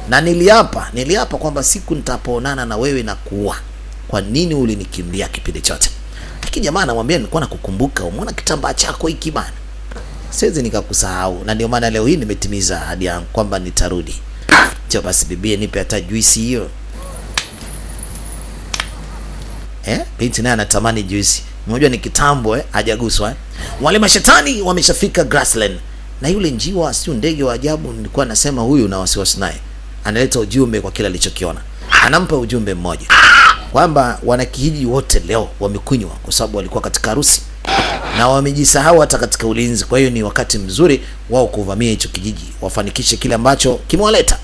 na niliapa kwamba siku nitapoonana na wewe na kuua. Kwa nini ulinikimbia kipindi chote? Lakini jamaa anamwambia, nilikuwa nakukumbuka, umeona kitambaa chako hiki bana, siwezi nikakusahau, na ndio maana leo hii nimetimiza ahadi yangu kwamba nitarudi. Njoo basi bibie, nipe hata juisi hiyo. Binti naye anatamani juisi. Unajua ni kitambo hajaguswa. Wale mashetani wameshafika Grassland, na yule njiwa sio ndege wa ajabu nilikuwa nasema huyu na wasiwasi naye. Analeta ujumbe kwa kila alichokiona. Anampa ujumbe mmoja kwamba wanakijiji wote leo wamekunywa kwa sababu walikuwa katika harusi na wamejisahau hata katika ulinzi. Kwa hiyo ni wakati mzuri wao kuvamia hicho kijiji, wafanikishe kile ambacho kimewaleta.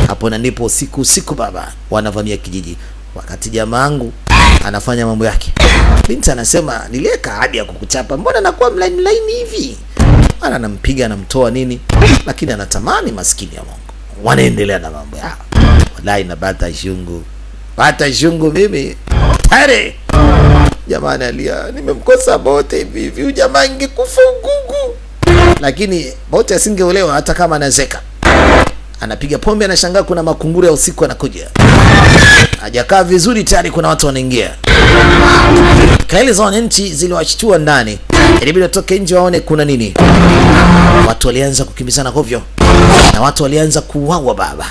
Hapo na ndipo usiku baba wanavamia kijiji, wakati jamaangu anafanya mambo yake. Binti anasema, niliweka ahadi ya kukuchapa, mbona nakuwa mlaini hivi? Ana anampiga, anamtoa nini, lakini anatamani, maskini ya Mungu. Wanaendelea na mambo yao. Wallahi na bata shungu mimi. Tare. Jamani alia, nimemkosa Bote hivi. Jamaa ingekufa ngugu. Lakini Bote asingeolewa hata kama anazeka. Anapiga pombe, anashangaa kuna makunguru ya usiku anakuja. Hajakaa vizuri, tayari kuna watu wanaingia. Kaili za wananchi ziliwashtua ndani. Ilibidi watoke nje waone kuna nini. Watu walianza kukimbizana hovyo, na watu walianza kuuawa baba.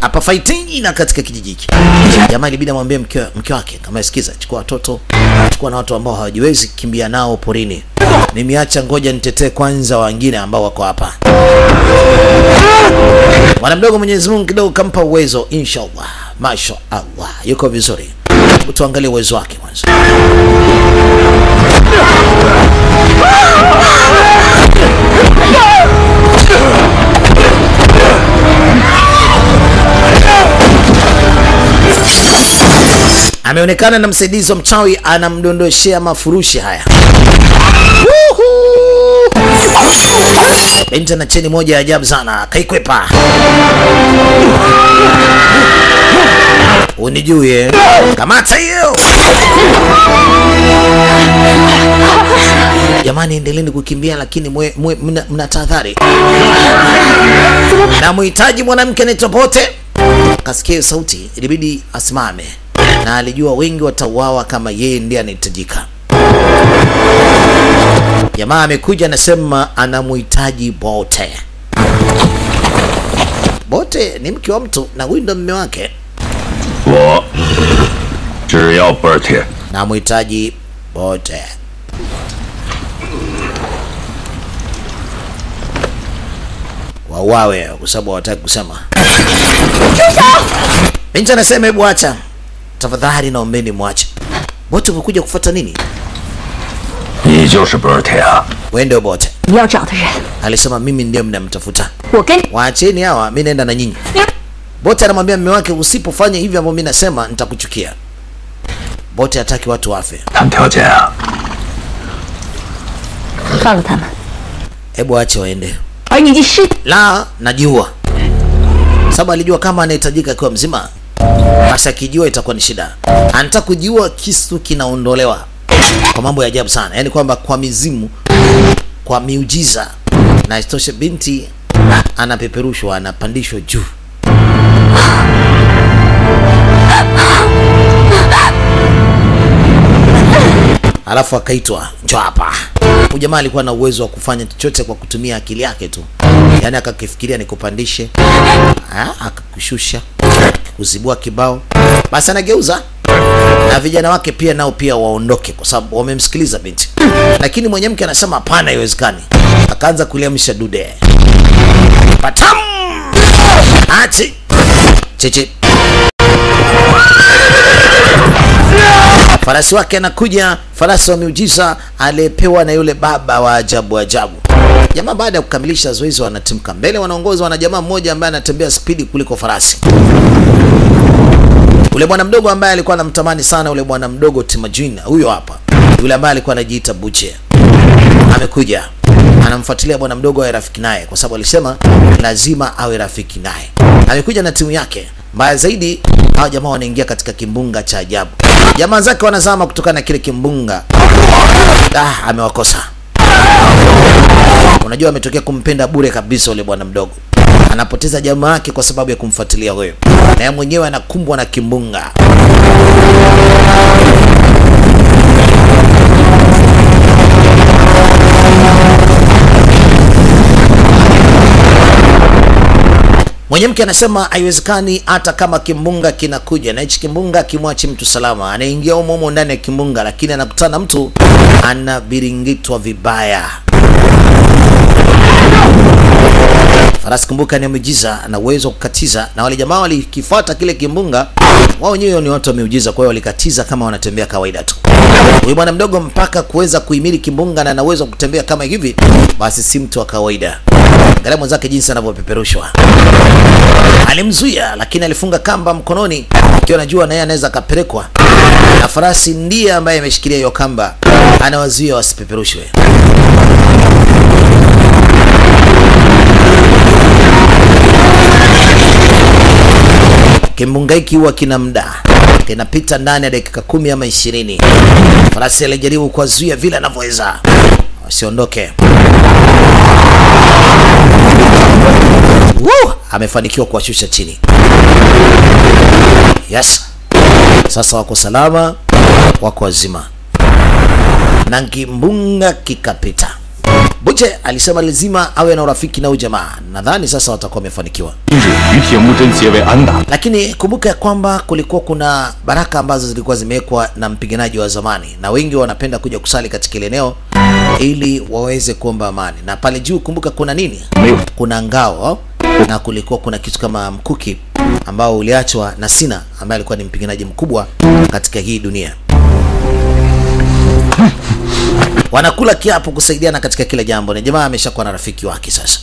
Hapa fighting na katika kijiji hiki. Jamaa ilibidi amwambie mke wake, kama sikiza, chukua watoto, chukua na watu ambao hawajiwezi, kimbia nao porini. Nimeacha, ngoja nitetee kwanza wengine ambao wako hapa. Bwana mdogo, Mwenyezi Mungu kidogo kampa uwezo, inshallah. Mashaallah, yuko vizuri. Tuangalie uwezo wake kwanza. Ameonekana na msaidizi wa mchawi anamdondoshea mafurushi haya. Binti na cheni moja ya ajabu sana, kaikwepa. Unijue, kamata hiyo. Jamani, endeleeni kukimbia, lakini mna tahadhari. Na muhitaji mwanamke anaitwa Bote. Kasikia sauti, ilibidi asimame, na alijua wengi watauawa kama yeye ndiye anahitajika. Jamaa amekuja, anasema anamuhitaji Bote. Bote ni mke wa mtu na huyu ndo mume wake. Na muhitaji Bote. Wawawe kwa sababu hawataka kusema. Binti anasema, hebu acha tafadhali, naombeni muache. Bote umekuja kufuata nini? Wewe ndio Bote. Alisema, mimi ndiye mnamtafuta. Waacheni hawa, mimi naenda na nyinyi. Bote anamwambia mume wake, usipofanya hivi ambavyo mimi nasema nitakuchukia. Bote hataki watu wafe. Hebu ache waende. La, najua. Sababu alijua kama anahitajika akiwa mzima, basi akijua itakuwa ni shida. Anataka kujua kisu kinaondolewa kwa mambo ya ajabu sana. Yaani kwamba kwa mizimu, kwa miujiza. Na istoshe binti anapeperushwa, anapandishwa juu. Alafu akaitwa, njoo hapa. Huyu jamaa alikuwa na uwezo wa kufanya chochote kwa kutumia akili yake tu. Yaani akakifikiria nikupandishe, akakushusha, kuzibua kibao, basi anageuza. Na vijana wake pia nao pia waondoke kwa sababu wamemsikiliza binti. Lakini mwanamke anasema hapana, haiwezekani. Akaanza kuliamsha dude. Patam! Achi. Cheche. Farasi wake anakuja, farasi wa miujiza aliyepewa na yule baba wa ajabu ajabu. Jamaa baada ya kukamilisha zoezi wanatimka mbele, wanaongozwa na jamaa mmoja ambaye anatembea spidi kuliko farasi. Ule bwana mdogo ambaye alikuwa anamtamani sana, ule bwana mdogo Timajina, huyo hapa. Yule ambaye alikuwa anajiita Buche. Amekuja. Anamfuatilia bwana mdogo awe rafiki naye kwa sababu alisema lazima awe rafiki naye. Amekuja na timu yake. Mbaya zaidi, hao jamaa wanaingia katika kimbunga cha ajabu. Jamaa zake wanazama kutokana na kile kimbunga. Amewakosa. Unajua ametokea kumpenda bure kabisa ule bwana mdogo. Anapoteza jamaa yake kwa sababu ya kumfuatilia huyo. Na yeye mwenyewe anakumbwa na kimbunga. Mwenyemke anasema haiwezekani hata kama kimbunga kinakuja na hichi kimbunga kimwachi mtu salama. Anaingia humo ndani ya kimbunga lakini anakutana mtu anabiringitwa vibaya. Farasi kumbuka ni miujiza na uwezo wa kukatiza, na wale jamaa walikifuata kile kimbunga. Wao wenyewe ni watu wa miujiza, kwa hiyo walikatiza kama wanatembea kawaida tu. Huyu bwana mdogo mpaka kuweza kuhimili kimbunga na ana uwezo wa kutembea kama hivi, basi si mtu wa kawaida. Angalia mwenzake jinsi anavyopeperushwa. Alimzuia lakini alifunga kamba mkononi, akiwa anajua naye anaweza kapelekwa. Na farasi ndiye ambaye ameshikilia hiyo kamba, anawazuia wasipeperushwe. Kimbunga hiki huwa kina muda. Kinapita ndani ya dakika 10 ama 20. Farasi alijaribu kuwazuia vile anavyoweza wasiondoke. Amefanikiwa kuwashusha chini. Yes. Sasa wako salama, wako wazima. Na kimbunga kikapita. Buche alisema lazima awe na urafiki na ujamaa. Nadhani sasa watakuwa wamefanikiwa. Lakini kumbuka ya kwamba kulikuwa kuna baraka ambazo zilikuwa zimewekwa na mpiganaji wa zamani, na wengi wanapenda kuja kusali katika ile eneo ili waweze kuomba amani. Na pale juu kumbuka kuna nini? Kuna ngao, na kulikuwa kuna kitu kama mkuki ambao uliachwa na Sina ambaye alikuwa ni mpiganaji mkubwa katika hii dunia. Wanakula kiapo kusaidiana katika kila jambo, na jamaa ameshakuwa na rafiki wake sasa.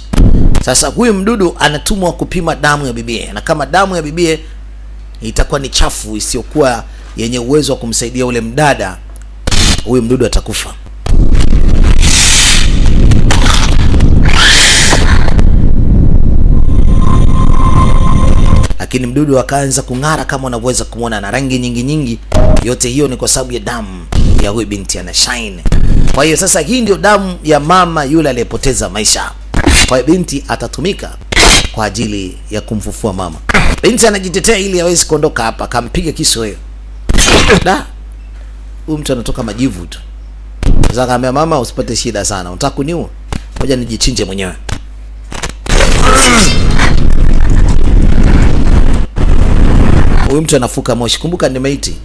Sasa huyu mdudu anatumwa kupima damu ya bibie, na kama damu ya bibie itakuwa ni chafu isiyokuwa yenye uwezo wa kumsaidia ule mdada, huyu mdudu atakufa. Lakini mdudu akaanza kung'ara kama unavyoweza kumuona, na rangi nyingi nyingi. Yote hiyo ni kwa sababu ya damu ya huyu binti ana shine. Kwa hiyo sasa hii ndio damu ya mama yule aliyepoteza maisha. Kwa hiyo binti atatumika kwa ajili ya kumfufua mama. Binti anajitetea ili aweze kuondoka hapa, akampiga kisu wewe. Huyu mtu anatoka majivu tu. Sasa akamwambia mama, usipate shida sana. Unataka kuniua? Ngoja nijichinje mwenyewe. Huyu mtu anafuka moshi. Kumbuka ni maiti.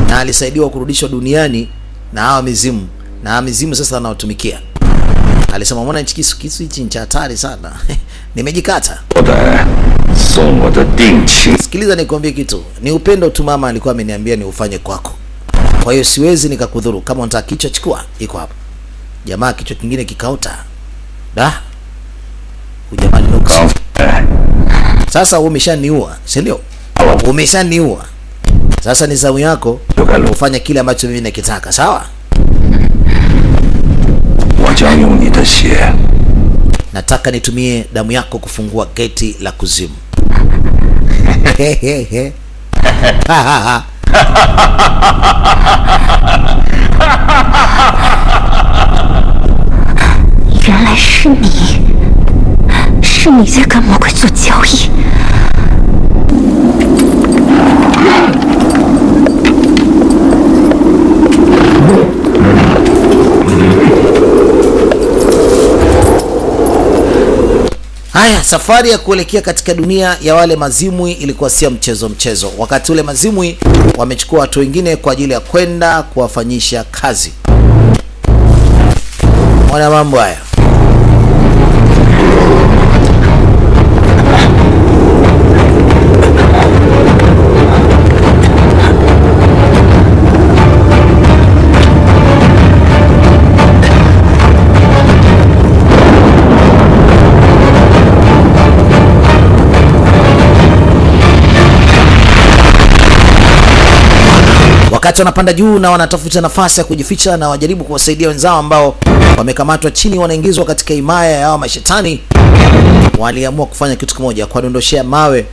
Na alisaidiwa kurudishwa duniani na hawa mizimu. Na hawa mizimu sasa anawatumikia. Alisema mbona kisu hichi ni hatari sana. Nimejikata. Sikiliza nikwambie kitu. Ni upendo tu mama alikuwa ameniambia ni ufanye kwako. Kwa hiyo siwezi nikakudhuru. Kama unataka kichwa chukua, iko hapa. Jamaa kichwa kingine kikaota. Ujamaa nuksi. Sasa umeshaniua, si ndio? Umeshaniua. Sasa ni zamu yako ufanye kile ambacho mimi nakitaka, sawa? Nataka nitumie damu yako kufungua geti la kuzimu.在跟魔鬼做交易。Haya, safari ya kuelekea katika dunia ya wale mazimwi ilikuwa si mchezo. Wakati ule mazimwi wamechukua watu wengine kwa ajili ya kwenda kuwafanyisha kazi. Mwana mambo haya. Wote wanapanda juu na wanatafuta nafasi ya kujificha na wajaribu kuwasaidia wenzao ambao wamekamatwa chini, wanaingizwa katika himaya ya hawa mashetani. Waliamua kufanya kitu kimoja, kuwadondoshea mawe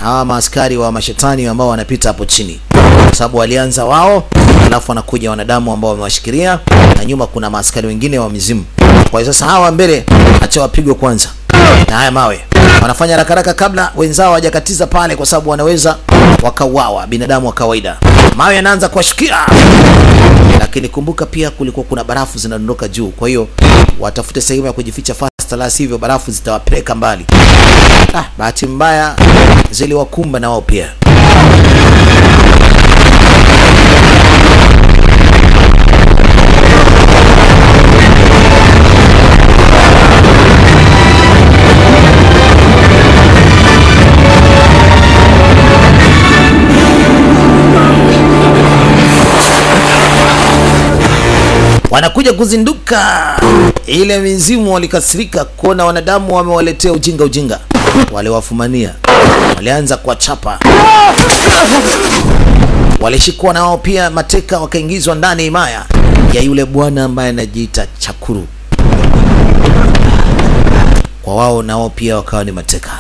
hawa maaskari wa mashetani ambao wanapita hapo chini, kwa sababu walianza wao, alafu wanakuja wanadamu ambao wamewashikilia, na nyuma kuna maaskari wengine wa mizimu. Kwa hiyo sasa hawa mbele acha wapigwe kwanza na haya mawe. Wanafanya haraka kabla wenzao hawajakatiza pale, kwa sababu wanaweza wakauawa binadamu wa kawaida. Mawe yanaanza kuwashukia, lakini kumbuka pia kulikuwa kuna barafu zinadondoka juu, kwa hiyo watafute sehemu ya kujificha fast, la sivyo barafu zitawapeleka mbali. Bahati mbaya ziliwakumba na wao pia. Wanakuja kuzinduka. Ile mizimu walikasirika kuona wanadamu wamewaletea ujinga. Waliwafumania, walianza kuwachapa. Walishikwa nao pia mateka, wakaingizwa ndani himaya ya yule bwana ambaye anajiita Chakuru. Kwa wao nao pia wakawa ni mateka.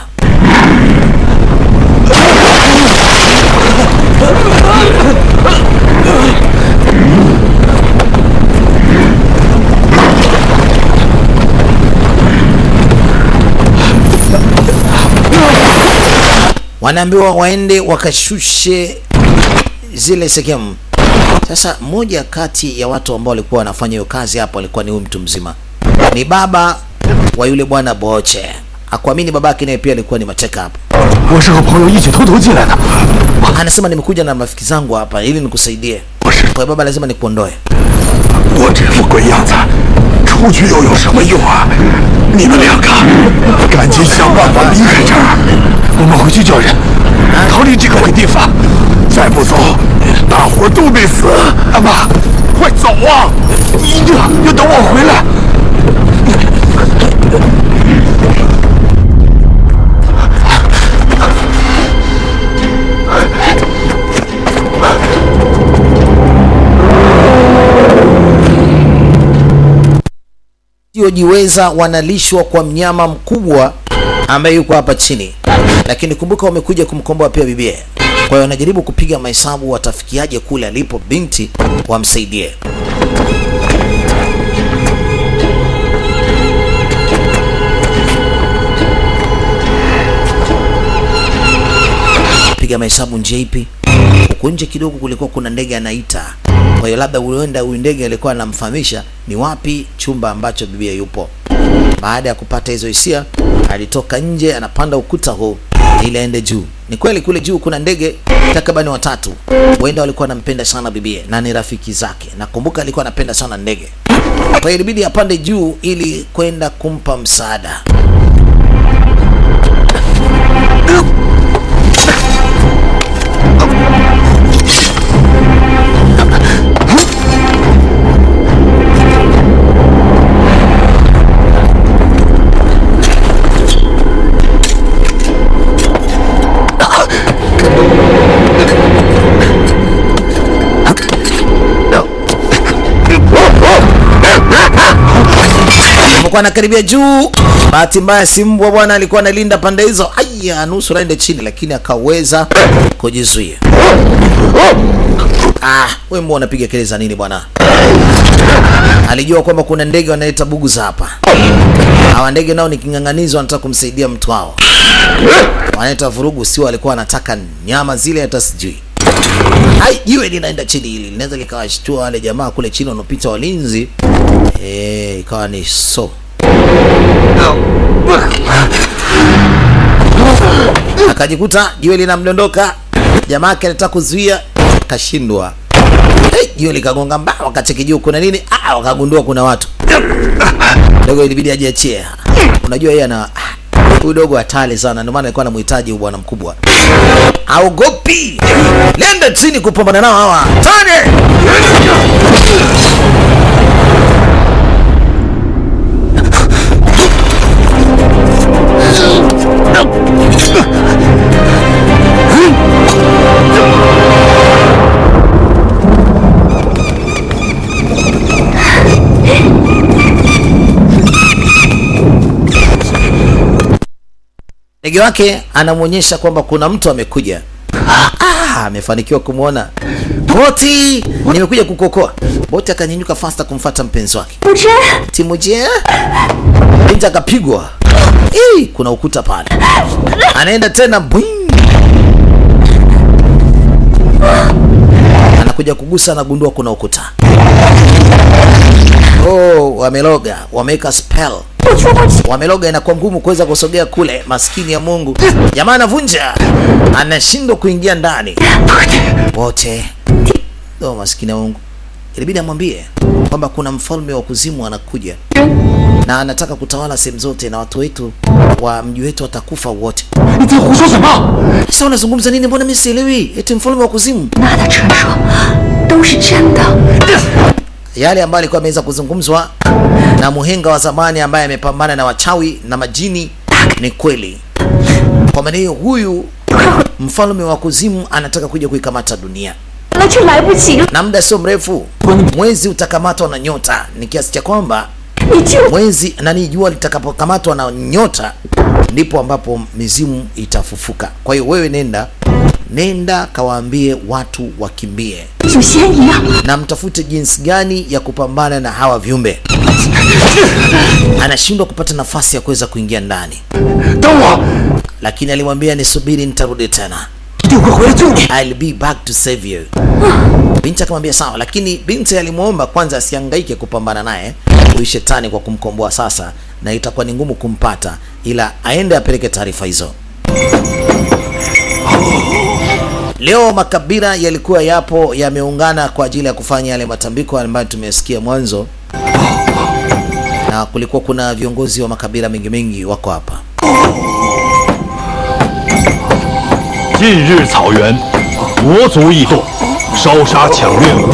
Wanaambiwa waende wakashushe zile sehemu. Sasa mmoja kati ya watu ambao walikuwa wanafanya hiyo kazi hapo alikuwa ni huyu mtu mzima. Ni baba wa yule bwana Boche. Hakuamini babake naye pia alikuwa ni mateka hapo. Anasema nimekuja na rafiki zangu hapa ili nikusaidie. Kwa baba lazima nikuondoe. Jiweza wanalishwa kwa mnyama mkubwa ambaye yuko hapa chini, lakini kumbuka wamekuja kumkomboa pia bibie. Kwa hiyo wanajaribu kupiga mahesabu watafikiaje kule alipo binti wamsaidie. Piga mahesabu njia ipi? Huko nje kidogo kulikuwa kuna ndege anaita. Kwa hiyo labda huenda huyu ndege alikuwa anamfahamisha ni wapi chumba ambacho bibia yupo. Baada ya kupata hizo hisia, alitoka nje anapanda ukuta huu ili aende juu. Ni kweli kule juu kuna ndege takribani watatu. Huenda walikuwa wanampenda sana bibie na ni rafiki zake. Nakumbuka alikuwa anapenda sana ndege. Kwa hiyo ilibidi apande juu ili kwenda kumpa msaada. Kwa anakaribia juu, bahati mbaya si mbwa bwana alikuwa analinda pande hizo. Aya, nusu aende chini lakini akaweza kujizuia. Wewe mbona unapiga kelele za nini bwana? Alijua kwamba kuna ndege wanaita buguza hapa. Hawa ndege nao ni kinganganizo, wanataka kumsaidia mtu wao. Wanaita vurugu, sio alikuwa anataka nyama zile hata sijui. Jiwe linaenda chini hili. Linaweza likawashtua wale jamaa kule chini wanopita walinzi. Ikawa ni so. Akajikuta jiwe linamdondoka. Jamaa yake anataka kuzuia, kashindwa. Jiwe likagonga mbao, wakacheki juu kuna nini? Wakagundua kuna watu. Dogo ilibidi ajiachie. Unajua yeye ana huyu dogo hatari sana, ndio maana alikuwa anamhitaji bwana mkubwa. Haogopi. Nenda chini kupambana nao hawa. Tane! Ndege wake anamuonyesha kwamba kuna mtu amekuja. Amefanikiwa kumuona. Boti, nimekuja kukuokoa. Boti akanyanyuka faster kumfuata mpenzi wake. Timujie. Binti akapigwa. Kuna ukuta pale. Anaenda tena boing. Anakuja kugusa, anagundua kuna ukuta. Wameloga, wameweka spell. Wameloga, inakuwa ngumu kuweza kusogea kule. Maskini ya Mungu. Jamaa anavunja. Anashindwa kuingia ndani. Wote. Maskini ya Mungu. Ilibidi amwambie kwamba kuna mfalme wa kuzimu anakuja. Na anataka kutawala sehemu zote na watu wetu wa mji wetu watakufa wote. Sasa unazungumza nini? Mbona mimi sielewi? Eti mfalme wa kuzimu. Yale ambayo alikuwa ameweza kuzungumzwa na muhenga wa zamani ambaye amepambana na wachawi na majini ni kweli. Kwa maana hiyo huyu mfalme wa kuzimu anataka kuja kuikamata dunia. Na muda sio mrefu mwezi utakamatwa na nyota, ni kiasi cha kwamba mwezi jua litakapokamatwa na nyota ndipo ambapo mizimu itafufuka. Kwa hiyo wewe nenda kawaambie watu wakimbie. Na mtafute jinsi gani ya kupambana na hawa viumbe. Anashindwa kupata nafasi ya kuweza kuingia ndani. Lakini alimwambia nisubiri, nitarudi tena. I'll be back to save you. Binti akamwambia sawa, lakini binti alimuomba kwanza asihangaike kupambana naye huyu shetani kwa kumkomboa sasa, na itakuwa ni ngumu kumpata, ila aende apeleke taarifa hizo. Leo makabila yalikuwa yameungana kwa ajili ya kufanya yale matambiko ambayo tumesikia mwanzo, na kulikuwa kuna viongozi wa makabila mengi wako hapa.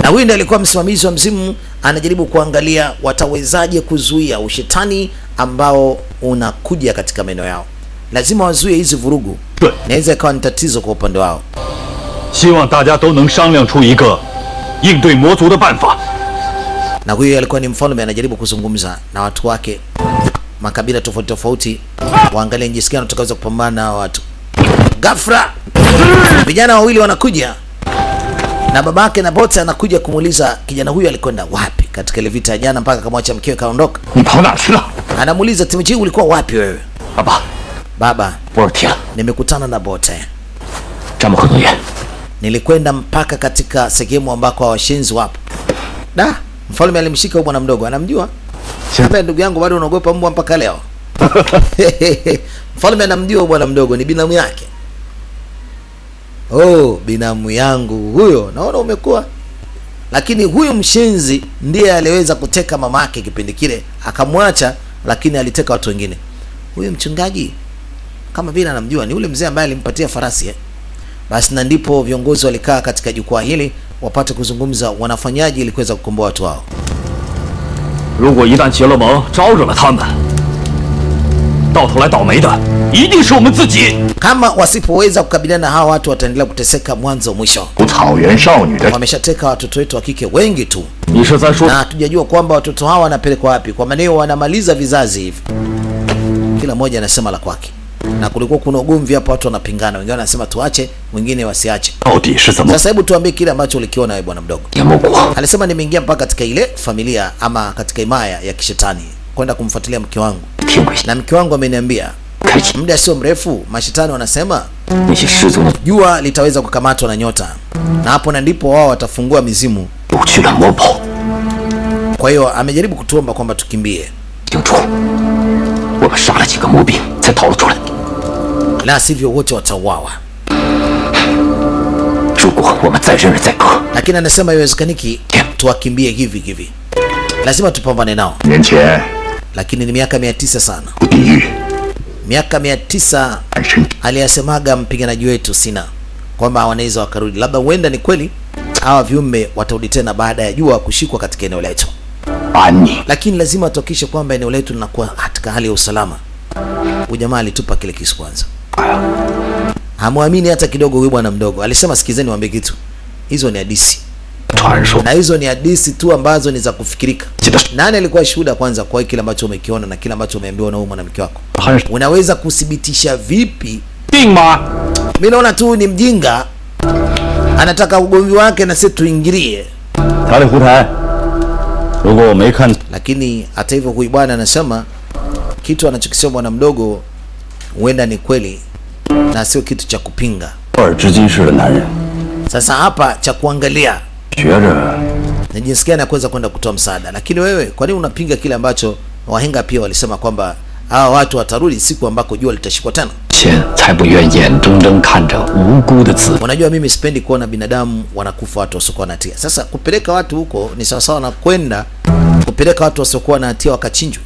Na huyu ndiye alikuwa msimamizi wa mzimu, anajaribu kuangalia watawezaje kuzuia ushetani ambao unakuja katika maeneo yao. Lazima wazuie hizi vurugu. Inaweza ikawa ni tatizo kwa upande wao. Na huyu alikuwa ni mfalme, anajaribu kuzungumza na watu wake makabila tofauti tofauti, waangalie jinsi gani tutakaweza kupambana na watu. Ghafla vijana wawili wanakuja, na babake na Bote anakuja kumuuliza kijana huyu alikwenda wapi katika ile vita ya jana mpaka akamwacha mkewe kaondoka. Anamuuliza Timujie, ulikuwa wapi wewe? Baba, nimekutana na Bote. Nilikwenda mpaka katika sehemu ambako washenzi wapo. Mfalme alimshika huyu bwana mdogo, anamjua. Sasa ndugu yangu bado unaogopa mbwa mpaka leo. Mfalme anamjua bwana mdogo, ni binamu yake. Binamu yangu huyo, naona umekuwa. Lakini huyu mshenzi ndiye aliweza kuteka mamake kipindi kile, akamwacha, lakini aliteka watu wengine. Huyu mchungaji kama vile anamjua, ni ule mzee ambaye alimpatia farasi. Basi na ndipo viongozi walikaa katika jukwaa hili wapate kuzungumza wanafanyaje ili kuweza kukomboa watu wao. Kama wasipoweza kukabiliana na hawa watu wataendelea kuteseka mwanzo mwisho. Wameshateka watoto wetu wa kike wengi tu. Na hatujajua kwamba watoto hawa wanapelekwa wapi. Kwa maana wanamaliza vizazi hivi. Kila mmoja anasema la kwake. Na kulikuwa kuna ugomvi hapa, watu wanapingana. Wengine wanasema tuache, wengine wasiache. Sasa hebu tuambie kile ambacho ulikiona wewe bwana mdogo. Alisema nimeingia mpaka katika ile familia ama katika himaya ya kishetani kwenda kumfuatilia mke wangu. Na mke wangu ameniambia muda sio mrefu mashetani wanasema jua litaweza kukamatwa na nyota. Na hapo na ndipo wao watafungua mizimu. Kwa hiyo amejaribu kutuomba kwamba tukimbie. La sivyo wote watauawa. Lakini anasema haiwezekaniki tuwakimbie hivi. Lazima tupambane nao. Lakini ni miaka 900 sana. Miaka 900 aliyasemaga mpiganaji wetu Sina kwamba wanaweza wakarudi. Labda huenda ni kweli hawa viumbe watarudi tena baada ya jua kushikwa katika eneo letu. Lakini lazima tuhakikishe kwamba eneo letu linakuwa katika hali ya usalama. Ujamaa alitupa kile kisu kwanza. Hamuamini hata kidogo huyu bwana mdogo. Alisema sikizeni niwaambie kitu. Hizo ni hadithi. Na hizo ni hadithi tu ambazo ni za kufikirika. Nani alikuwa shuhuda kwanza kwa kile ambacho umekiona na kile ambacho umeambiwa na huyu mwanamke wako? Unaweza kuthibitisha vipi? Mimi naona tu ni mjinga. Anataka ugomvi wake na sisi tuingilie. Lakini hata hivyo huyu bwana anasema kitu anachokisema bwana mdogo huenda ni kweli na sio kitu cha kupinga. Sasa hapa cha kuangalia na jinsi gani anaweza kwenda kutoa msaada. Lakini wewe kwa nini unapinga kile ambacho wahenga pia walisema kwamba hawa watu watarudi siku ambako jua litashikwa tena? Unajua mimi sipendi kuona binadamu wanakufa watu wasiokuwa na hatia. Sasa kupeleka watu huko ni sawa sawa na kwenda kupeleka watu wasiokuwa na hatia wakachinjwe.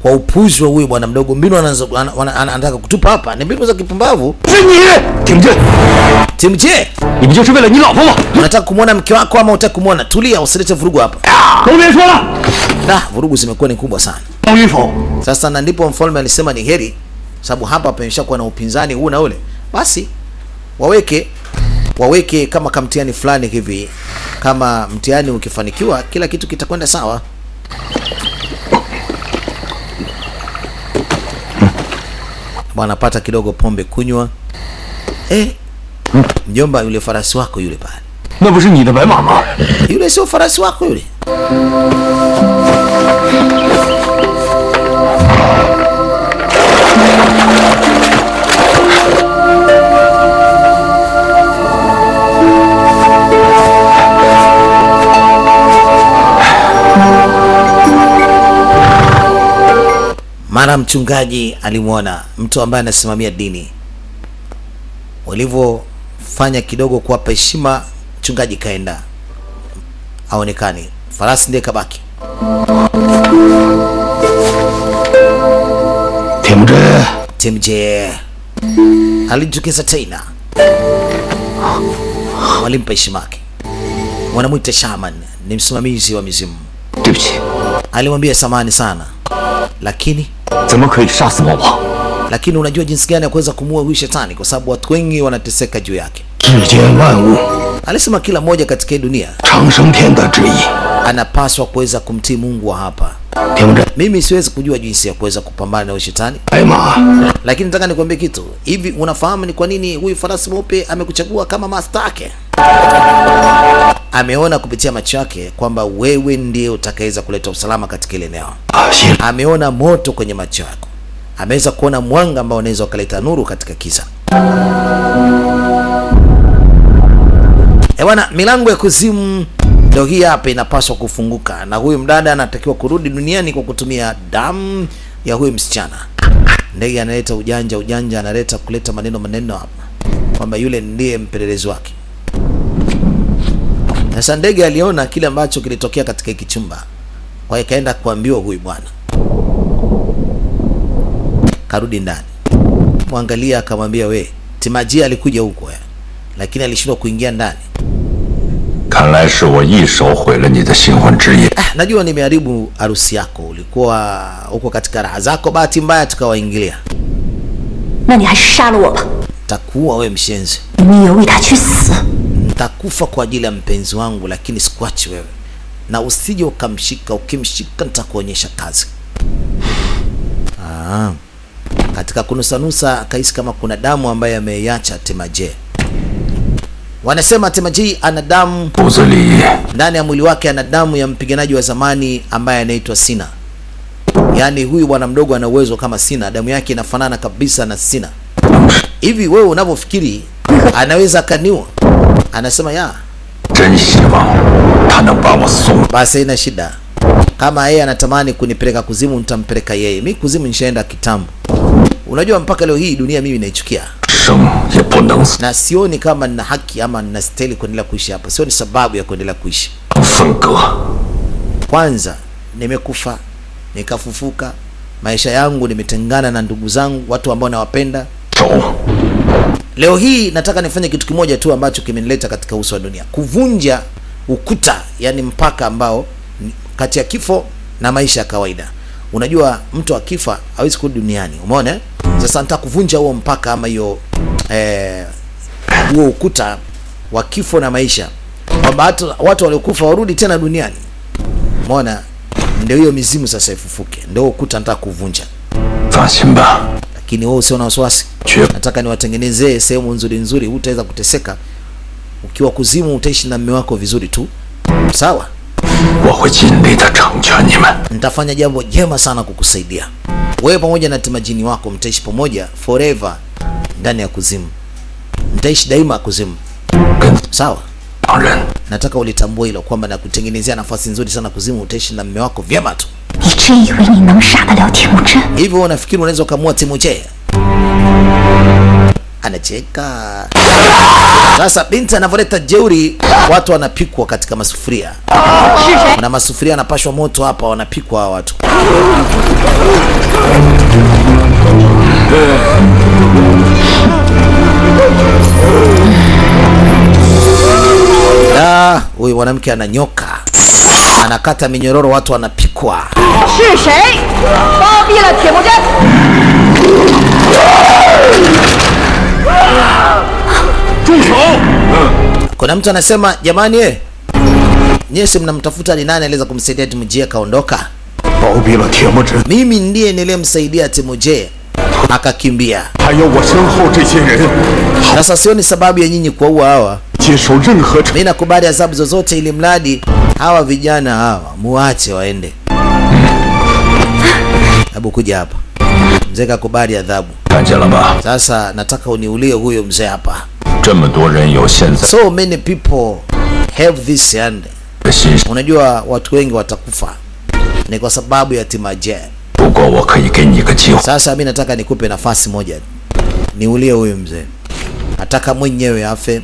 Kwa upuzi wa huyu bwana mdogo, mbinu anataka kutupa hapa ni mbinu za kipumbavu. Timje, unataka kumuona mke wako ama unataka kumuona? Tulia, usilete vurugu hapa. Vurugu zimekuwa ni kubwa sana. Sasa na ndipo mfalme alisema ni heri, sababu hapa pameshakuwa na upinzani huu na ule. Basi waweke kama kamtiani fulani hivi. Kama mtihani ukifanikiwa kila kitu kitakwenda sawa. Bwana pata kidogo pombe kunywa. Mjomba, yule farasi wako yule pale. Yule sio farasi wako yule. Mara mchungaji alimwona mtu ambaye anasimamia dini. Walivyofanya kidogo kuwapa heshima, mchungaji kaenda aonekani. Farasi ndiye kabaki. Timje alijitokeza tena. Walimpa heshima yake. Wanamuita shaman, ni msimamizi wa mizimu. Alimwambia samahani sana, lakini unajua jinsi gani ya kuweza kumuua huyu shetani, kwa sababu watu wengi wanateseka juu yake. Alisema kila mmoja katika dunia anapaswa kuweza kumtii Mungu wa hapa. Mimi siwezi kujua jinsi ya kuweza kupambana na huyu shetani, lakini nataka nikwambie kitu. Hivi unafahamu ni kwa nini huyu farasi mweupe amekuchagua kama master yake? Ameona kupitia macho yake kwamba wewe ndiye utakayeweza kuleta usalama katika ile eneo. Ameona moto kwenye macho yako. Ameweza kuona mwanga ambao unaweza kuleta nuru katika giza. Bwana, milango ya kuzimu ndio hii hapa inapaswa kufunguka, na huyu mdada anatakiwa kurudi duniani kwa kutumia damu ya huyu msichana. Ndege analeta ujanja analeta kuleta maneno hapa kwamba yule ndiye mpelelezi wake. Sasa ndege aliona kile ambacho kilitokea katika hiki chumba. Kwa hiyo kaenda kuambiwa huyu bwana. Karudi ndani. Muangalia akamwambia, we, Timajia alikuja huko lakini alishindwa kuingia ndani. Najua nimeharibu harusi yako. Ulikuwa huko katika raha zako, bahati mbaya tukawaingilia. Takuwa wewe mshenzi. Nitakufa kwa ajili ya mpenzi wangu, lakini sikuachi wewe. Na usije ukamshika, ukimshika nitakuonyesha kazi. Katika kunusanusa kaisi kama kuna damu ambayo ameiacha Temaje. Wanasema Temaji ana damu ndani ya mwili wake, ana damu ya mpiganaji wa zamani ambaye anaitwa Sina. Yaani huyu bwana mdogo ana uwezo kama Sina, damu yake inafanana kabisa na Sina. Hivi wewe unavyofikiri anaweza kaniwa? Anasema basi ina shida. Kama yeye anatamani kunipeleka kuzimu, nitampeleka yeye. Mimi kuzimu nishaenda kitambo. Unajua mpaka leo hii dunia mimi naichukia. Na sioni kama nina haki ama nina stahili kuendelea kuishi hapa. Sioni sababu ya kuendelea kuishi. Kwanza nimekufa, nikafufuka. Maisha yangu nimetengana na ndugu zangu, watu ambao nawapenda. Leo hii nataka nifanye kitu kimoja tu ambacho kimenileta katika uso wa dunia. Kuvunja ukuta, yani mpaka ambao kati ya kifo na maisha ya kawaida. Unajua mtu akifa hawezi kurudi duniani. Umeona? Sasa nataka kuvunja huo mpaka ama hiyo huo ukuta wa kifo na maisha. kwamba watu waliokufa warudi tena duniani. Umeona, ndio hiyo mizimu sasa ifufuke, ndio ukuta nataka kuvunja. Lakini wewe usio na wasiwasi, nataka niwatengenezee sehemu nzuri nzuri, utaweza kuteseka. Ukiwa kuzimu utaishi na mume wako vizuri tu, sawa? Nitafanya jambo jema sana kukusaidia wewe pamoja na timajini wako, mtaishi pamoja forever ndani ya kuzimu, mtaishi daima kuzimu, sawa? Nataka ulitambue hilo kwamba nakutengenezea nafasi nzuri sana kuzimu, utaishi na mume wako vyema tu. Hivyo unafikiri unaweza kumua Temujie? Anacheka. Sasa binti anavoleta jeuri, watu wanapikwa katika masufuria. Na masufuria yanapashwa moto hapa, wanapikwa watu. Huyu mwanamke ananyoka, anakata minyororo, watu wanapikwa. Kuna mtu anasema, jamani nyie si mnamtafuta ni nani aliweza kumsaidia Temujie kaondoka? Mimi ndiye nilimsaidia Temujie akakimbia. Sasa sioni sababu ya nyinyi kuua hawa. Mimi nakubali adhabu zozote ili mradi hawa vijana hawa muache waende. Hebu kuja hapa. Mzee kakubali adhabu. Sasa nataka uniulie huyo mzee hapa. So many people have this end. Unajua watu wengi watakufa ni kwa sababu ya Temujie. Sasa mimi nataka nikupe nafasi moja, niulie huyo mzee. Nataka mwenyewe afe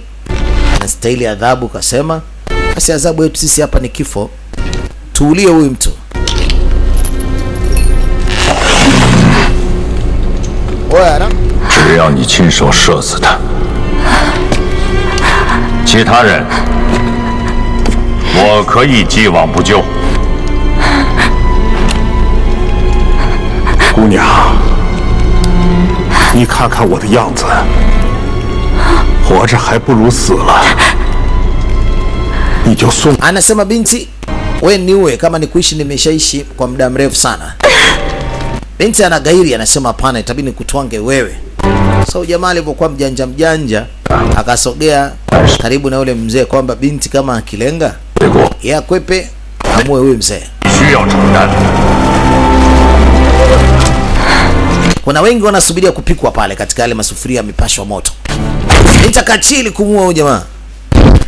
na stahili adhabu. Kasema basi adhabu yetu sisi hapa ni kifo, tuulie huyu mtu. Oya, 只要你亲手射死他，其他人我可以既往不咎。姑娘，你看看我的样子，活着还不如死了。你就送。 Anasema binti, we niue kama ni kuishi nimeshaishi kwa muda mrefu sana. Binti anagairi, anasema hapana, itabidi nikutwange wewe. So jamaa alipokuwa mjanja akasogea karibu na yule mzee kwamba binti kama akilenga ya kwepe amue huyu mzee. Kuna wengi wanasubiria kupikwa pale katika yale masufuria mipasho moto. Binti akachili kumua huyu jamaa.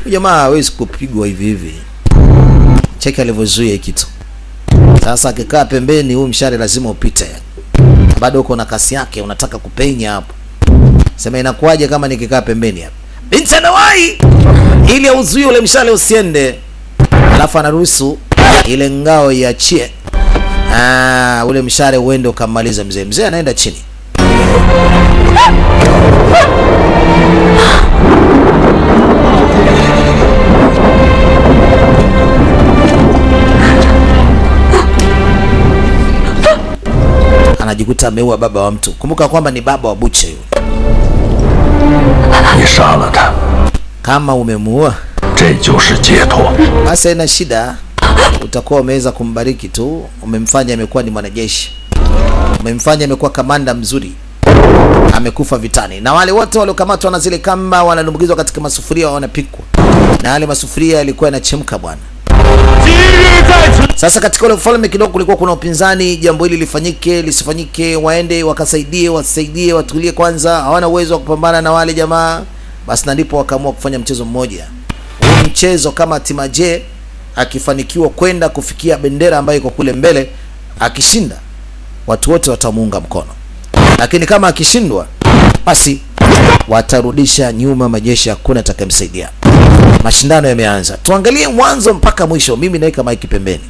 Huyu jamaa hawezi kupigwa hivi hivi. Cheki alivyozuia kitu. Sasa akikaa pembeni, huyu mshale lazima upite. Bado uko na kasi yake, unataka kupenya hapo. Sema inakuaje kama nikikaa pembeni hapa? Binti anawahi ili auzuie ule mshale usiende. Alafu anaruhusu ile ngao iachie. Ule mshale uende ukamaliza mzee. Mzee anaenda chini. Anajikuta ameua baba wa mtu. Kumbuka kwamba ni baba wa Buche yule. Kama umemuua, basi ina shida, utakuwa umeweza kumbariki tu. Umemfanya amekuwa ni mwanajeshi, umemfanya amekuwa kamanda mzuri, amekufa vitani. Na wale wote waliokamatwa na zile kamba wanalumbukizwa katika masufuria, wanapikwa na yale masufuria yalikuwa yanachemka bwana. Sasa katika ule ufalme kidogo kulikuwa kuna upinzani, jambo hili lifanyike lisifanyike, waende wakasaidie wasaidie, watulie kwanza, hawana uwezo wa kupambana na wale jamaa. Basi na ndipo wakaamua kufanya mchezo mmoja. Huu mchezo kama Temujie akifanikiwa kwenda kufikia bendera ambayo iko kule mbele, akishinda watu wote watamuunga mkono, lakini kama akishindwa basi watarudisha nyuma majeshi, hakuna atakayemsaidia. Mashindano yameanza. Tuangalie mwanzo mpaka mwisho. Mimi naika maiki pembeni.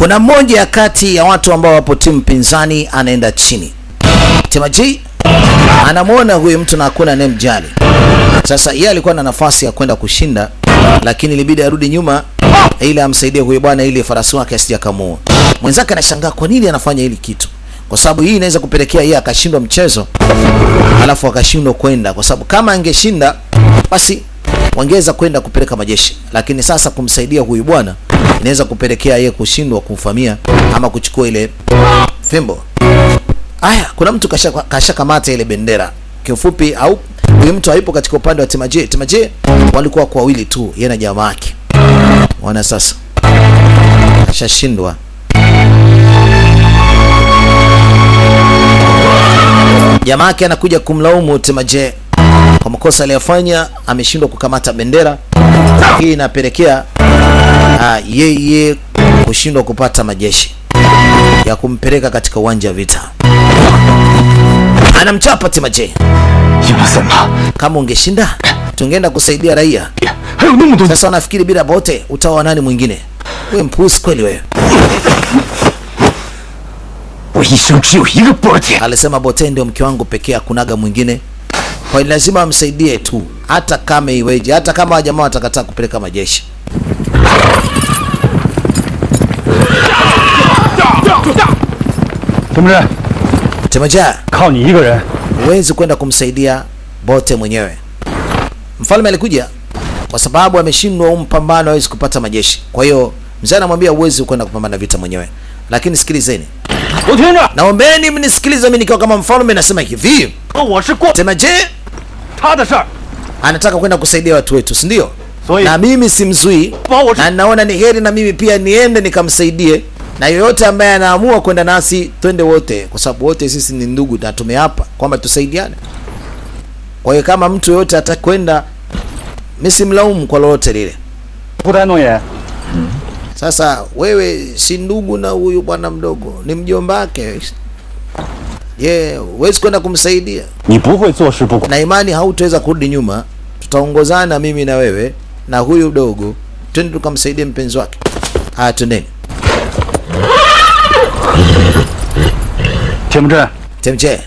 kuna mmoja kati ya watu ambao wapo timu pinzani anaenda chini. Temaji anamwona huyu mtu na hakuna anayemjali. Sasa yeye alikuwa na nafasi ya kwenda kushinda, lakini ilibidi arudi nyuma ili amsaidie huyu bwana ili farasi wake asijakamua. Mwenzake anashangaa kwa nini anafanya hili kitu, kwa sababu hii inaweza kupelekea yeye akashindwa mchezo alafu akashindwa kwenda, kwa sababu kama angeshinda basi wangeweza kwenda kupeleka majeshi, lakini sasa kumsaidia huyu bwana inaweza kupelekea yeye kushindwa kumfamia ama kuchukua ile fimbo. Aya, kuna mtu kasha kamata ile bendera. Kiufupi au huyu mtu haipo katika upande wa Temaje. Temaje walikuwa kwa wawili tu, yeye na jamaa yake. Wana sasa kashashindwa. Jamaa yake anakuja kumlaumu Temaje kwa makosa aliyofanya, ameshindwa kukamata bendera. Hii inapelekea yeye kushindwa kupata majeshi ya kumpeleka katika uwanja wa vita. Anamchapa Temaje. Kama ungeshinda tungeenda kusaidia raia. Sasa unafikiri bila Bote utawa nani mwingine? Wewe mpuzi kweli wewe. Alisema Bote ndio mke wangu pekee, hakunaga mwingine. Kwa hiyo lazima amsaidie tu, hata kama iweje, hata kama jamaa watakataa kupeleka majeshi. Temaje, huwezi kwenda kumsaidia Bote mwenyewe. Mfalme alikuja kwa sababu ameshindwa mpambano, hawezi kupata majeshi. Kwa hiyo mzee anamwambia huwezi kwenda kupambana vita mwenyewe. Lakini sikilizeni, naombeni mnisikilize mimi nikiwa kama mfalme, nasema hivi. Temaje anataka kwenda kusaidia watu wetu, si ndio? Na mimi simzui, na naona ni heri na mimi pia niende nikamsaidie, na yoyote ambaye anaamua kwenda nasi twende wote, kwa sababu wote sisi ni ndugu na tumeapa kwamba tusaidiane. Kwa hiyo kama mtu yoyote atakwenda, mimi simlaumu kwa lolote lile. Sasa wewe si ndugu na huyu bwana mdogo, ni mjomba wake. Huwezi kwenda kumsaidia. Na imani hautaweza kurudi nyuma. Tutaongozana mimi na wewe na huyu dogo, twende tukamsaidie mpenzi wake. Twendeni. Temaje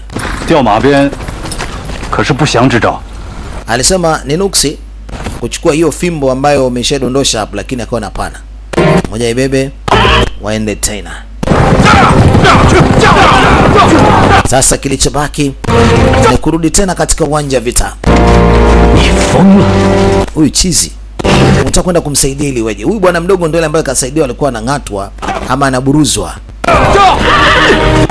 alisema ni nuksi kuchukua hiyo fimbo ambayo umeshadondosha hapo, lakini akaona hapana, moja ibebe waende tena. Sasa kilichobaki ni kurudi tena katika uwanja vita. Huyu chizi unataka kwenda kumsaidia ili weje? Huyu bwana mdogo ndio yule ambaye kasaidia, alikuwa anang'atwa ama anaburuzwa.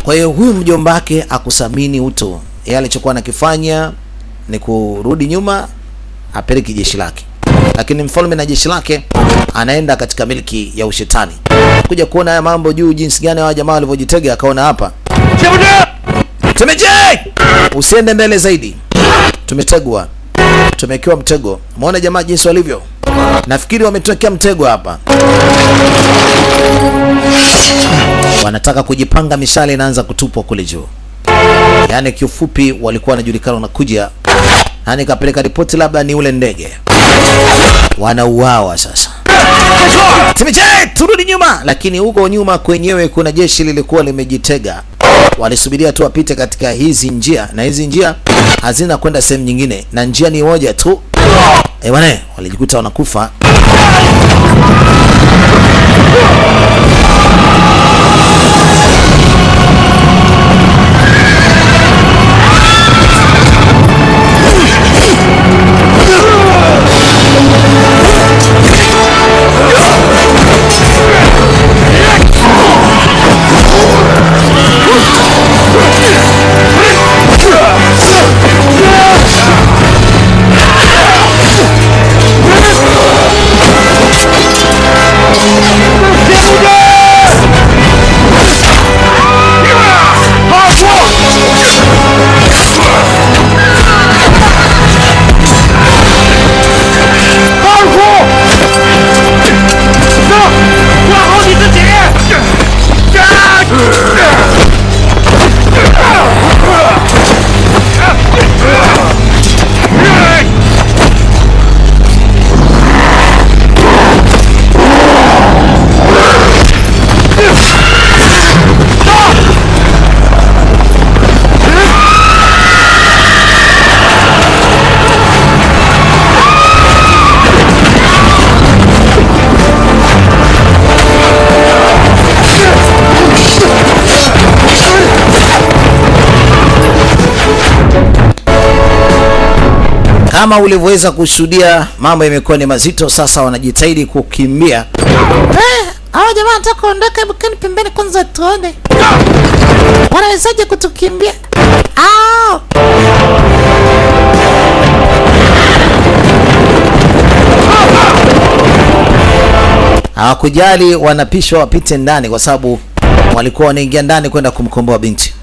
Kwa hiyo huyu mjomba wake akusamini uto. Yeye alichokuwa anakifanya ni kurudi nyuma apeleke jeshi lake. Lakini mfalme na jeshi lake anaenda katika miliki ya ushetani. Kuja kuona haya mambo juu jinsi gani hawa jamaa walivyojitega, akaona hapa. Temaje! Usiende mbele zaidi. Tumetegwa. Tumekiwa mtego. Muone jamaa jinsi walivyo. Nafikiri wametokea mtego hapa. Wanataka kujipanga, mishale inaanza kutupwa kule juu. Yaani kiufupi walikuwa wanajulikana wanakuja. Yaani kapeleka ripoti labda ni ule ndege. Wanauawa sasa. Temaje, turudi nyuma. Lakini huko nyuma kwenyewe kuna jeshi lilikuwa limejitega. Walisubiria tu wapite katika hizi njia, na hizi njia hazina kwenda sehemu nyingine, na njia ni moja tu. Bwana, walijikuta wanakufa. Kama ulivyoweza kushuhudia, mambo yamekuwa ni mazito sasa, wanajitahidi kukimbia. Hawa jamaa wanataka kuondoka, hebu keni pembeni kwanza tuone. Wanawezaje kutukimbia? Hawakujali, wanapishwa wapite ndani kwa sababu walikuwa wanaingia ndani kwenda kumkomboa binti.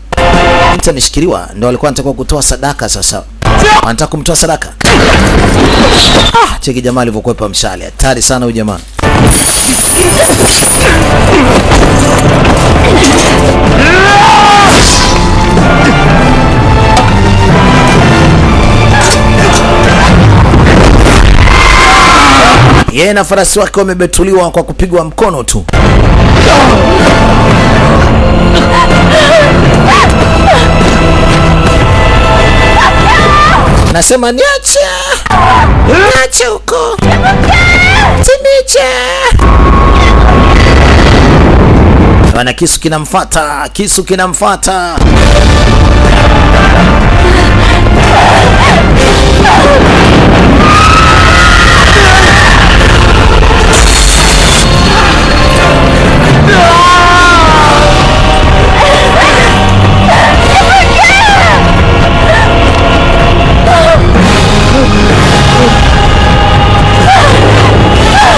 Binti ameshikiliwa, ndio walikuwa wanataka kutoa sadaka sasa. Wanataka kumtoa sadaka. Cheki jamaa alivyokwepa mshale. Hatari sana huyu jamaa. Yeye na farasi wake wamebetuliwa kwa kupigwa mkono tu. Nasema niache. Niache huko. Tiniche. Wana kisu kinamfuata. Kisu kinamfuata.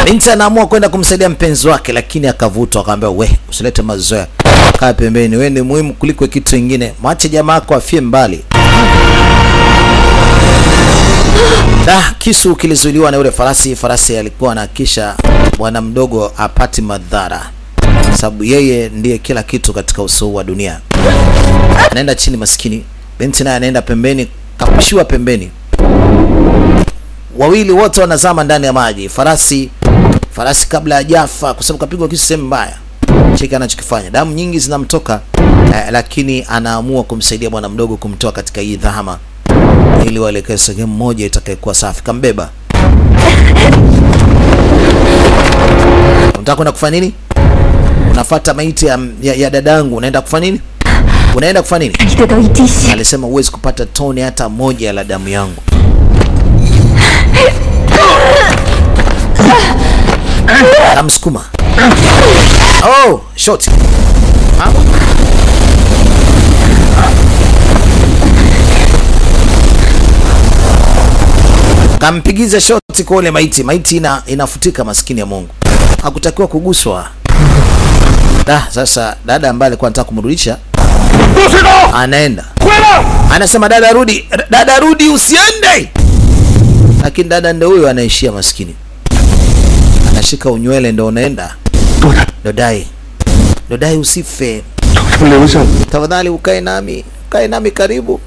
Binti anaamua kwenda kumsaidia mpenzi wake, lakini akavutwa, akamwambia we, usilete mazoea. Kaa pembeni, wewe ni muhimu kuliko kitu kingine. Mwache jamaa yako afie mbali. Kisu kilizuiliwa na yule farasi. Farasi alikuwa na kisha bwana mdogo apati madhara, sababu yeye ndiye kila kitu katika uso wa dunia. Anaenda chini maskini. Binti naye anaenda pembeni, kapishwa pembeni. Wawili wote wanazama ndani ya maji. Farasi kabla hajafa, kwa sababu kapigwa kisu sehemu mbaya. Cheki anachokifanya. Damu nyingi zinamtoka, lakini anaamua kumsaidia bwana mdogo kumtoa katika hii dhahama ili waelekee sehemu moja itakayokuwa safi. Kambeba. Unataka kwenda kufanya nini? Unafuata maiti ya dadangu, unaenda kufanya nini? Unaenda kufanya nini? Alisema uwezi kupata tone hata moja la damu yangu. Namsukuma. Oh, shot. Kampigiza shoti kwa ile maiti. Maiti inafutika, maskini ya Mungu. Hakutakiwa kuguswa. Sasa dada ambaye alikuwa anataka kumrudisha anaenda. Anasema dada rudi. Dada rudi, usiende. Lakini dada ndio huyo anaishia maskini. Anashika unywele ndio unaenda. Dodai usife. Tafadhali ukae nami. Kae nami karibu.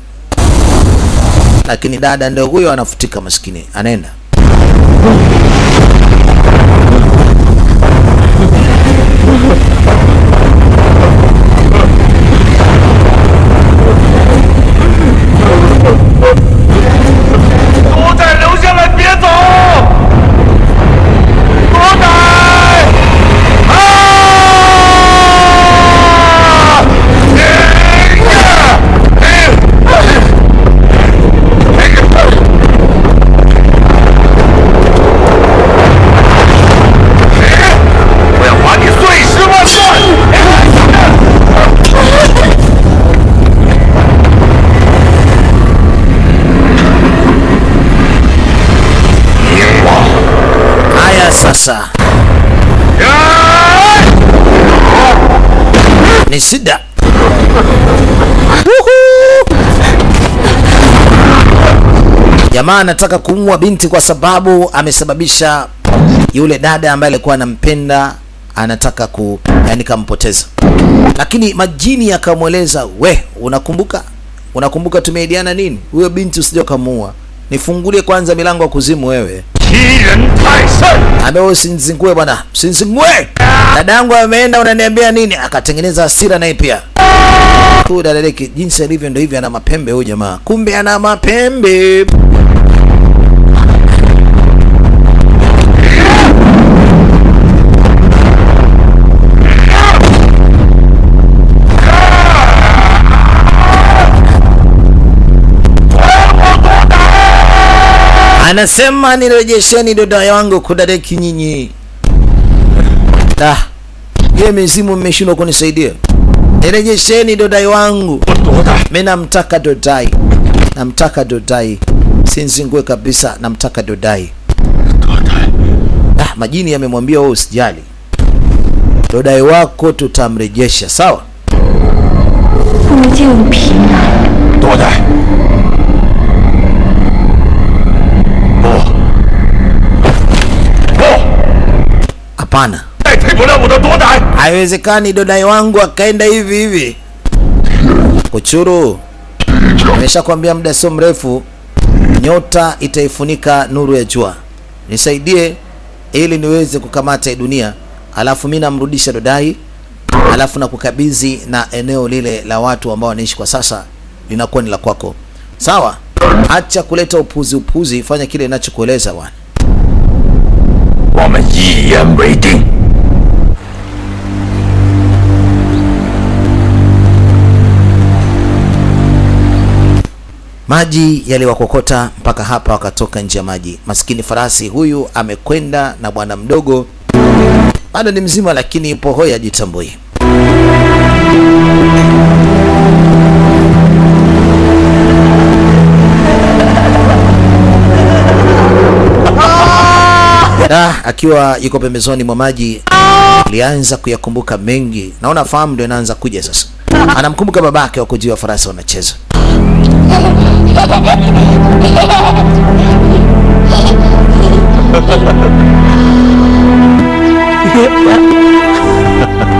Lakini dada ndio huyo anafutika maskini. Anaenda. Sasa ni shida. Jamaa anataka kumua binti kwa sababu amesababisha yule dada ambaye alikuwa anampenda anataka kampoteza. Lakini majini akamweleza, we, unakumbuka tumeidiana nini? Huyo binti usije kumuua. Nifungulie kwanza milango ya kuzimu wewe. Ambaye usinzingue bwana, usinzingue. Dadangu ameenda, unaniambia nini? Akatengeneza hasira naye pia. Huyu dadadeki jinsi alivyo ndio hivi, ana mapembe huyu jamaa. Kumbe ana mapembe. Anasema nirejesheni dada wangu kudadeki nyinyi. Ye mizimu mmeshindwa kunisaidia. Nirejesheni dodai wangu. Mimi namtaka dodai. Namtaka dodai. Sinzingue kabisa, namtaka dodai. Majini yamemwambia wewe usijali. Dodai wako tutamrejesha, sawa? Dodai. Hapana. Haiwezekani dodai wangu akaenda hivi hivi. Kuchuru. Nimeshakwambia muda sio mrefu nyota itaifunika nuru ya jua. Nisaidie ili niweze kukamata dunia, alafu mimi namrudisha dodai, alafu na kukabidhi na eneo lile la watu ambao wanaishi kwa sasa linakuwa ni la kwako. Sawa? Acha kuleta upuzi, fanya kile ninachokueleza bwana. 我们一言为定。 Maji yaliwakokota mpaka hapa wakatoka nje ya maji. Maskini farasi huyu amekwenda na bwana mdogo. Bado ni mzima lakini ipo hoi hajitambui. Akiwa yuko pembezoni mwa maji alianza kuyakumbuka mengi. Naona fahamu ndio inaanza kuja sasa. Anamkumbuka babake wako juu ya farasi wanacheza.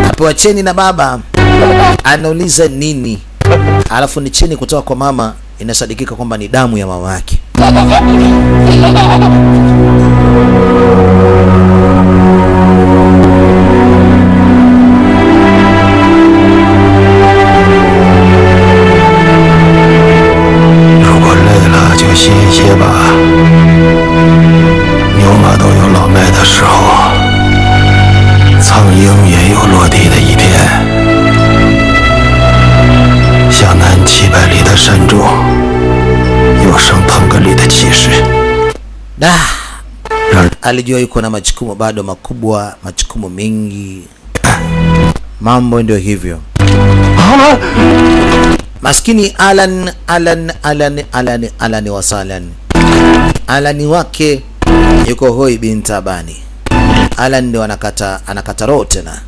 Hapo cheni na baba anauliza nini? Alafu ni cheni kutoka kwa mama, inasadikika kwamba ni damu ya mama yake. Alijua yuko na majukumu bado makubwa, majukumu mengi. Mambo ndio hivyo. Maskini Alan wasalan. Alani wake yuko hoi bintabani. Alan ndio anakata roho tena.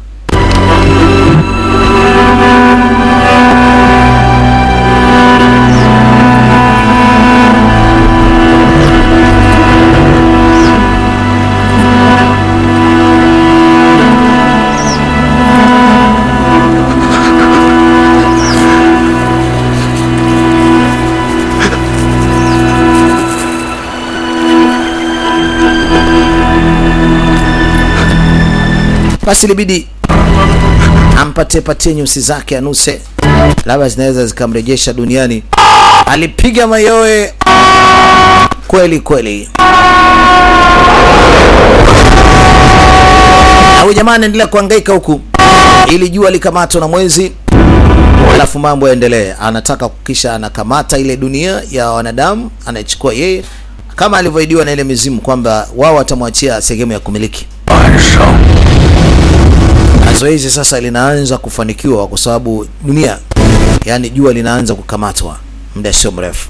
Basi libidi ampatie nyusi zake anuse, labda zinaweza zikamrejesha duniani. Alipiga mayowe kweli kweli. Au jamaa anaendelea kuhangaika huku ili jua likamatwe na mwezi, alafu mambo yaendelee. Anataka kukisha anakamata ile dunia ya wanadamu, anaichukua yeye kama alivyoahidiwa na ile mizimu kwamba wao watamwachia sehemu ya kumiliki. Zoezi sasa linaanza kufanikiwa kwa sababu dunia, yani jua linaanza kukamatwa muda sio mrefu.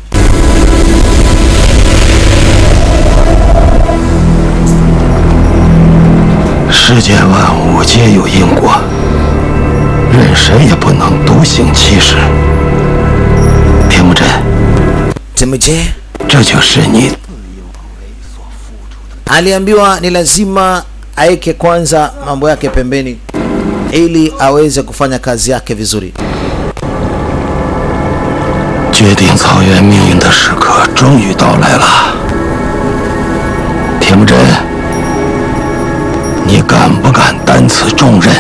Temuje, aliambiwa ni lazima aeke kwanza mambo yake pembeni ili aweze kufanya kazi yake vizuri. 决定草原命运的时刻终于到来了。铁木真，你敢不敢担此重任？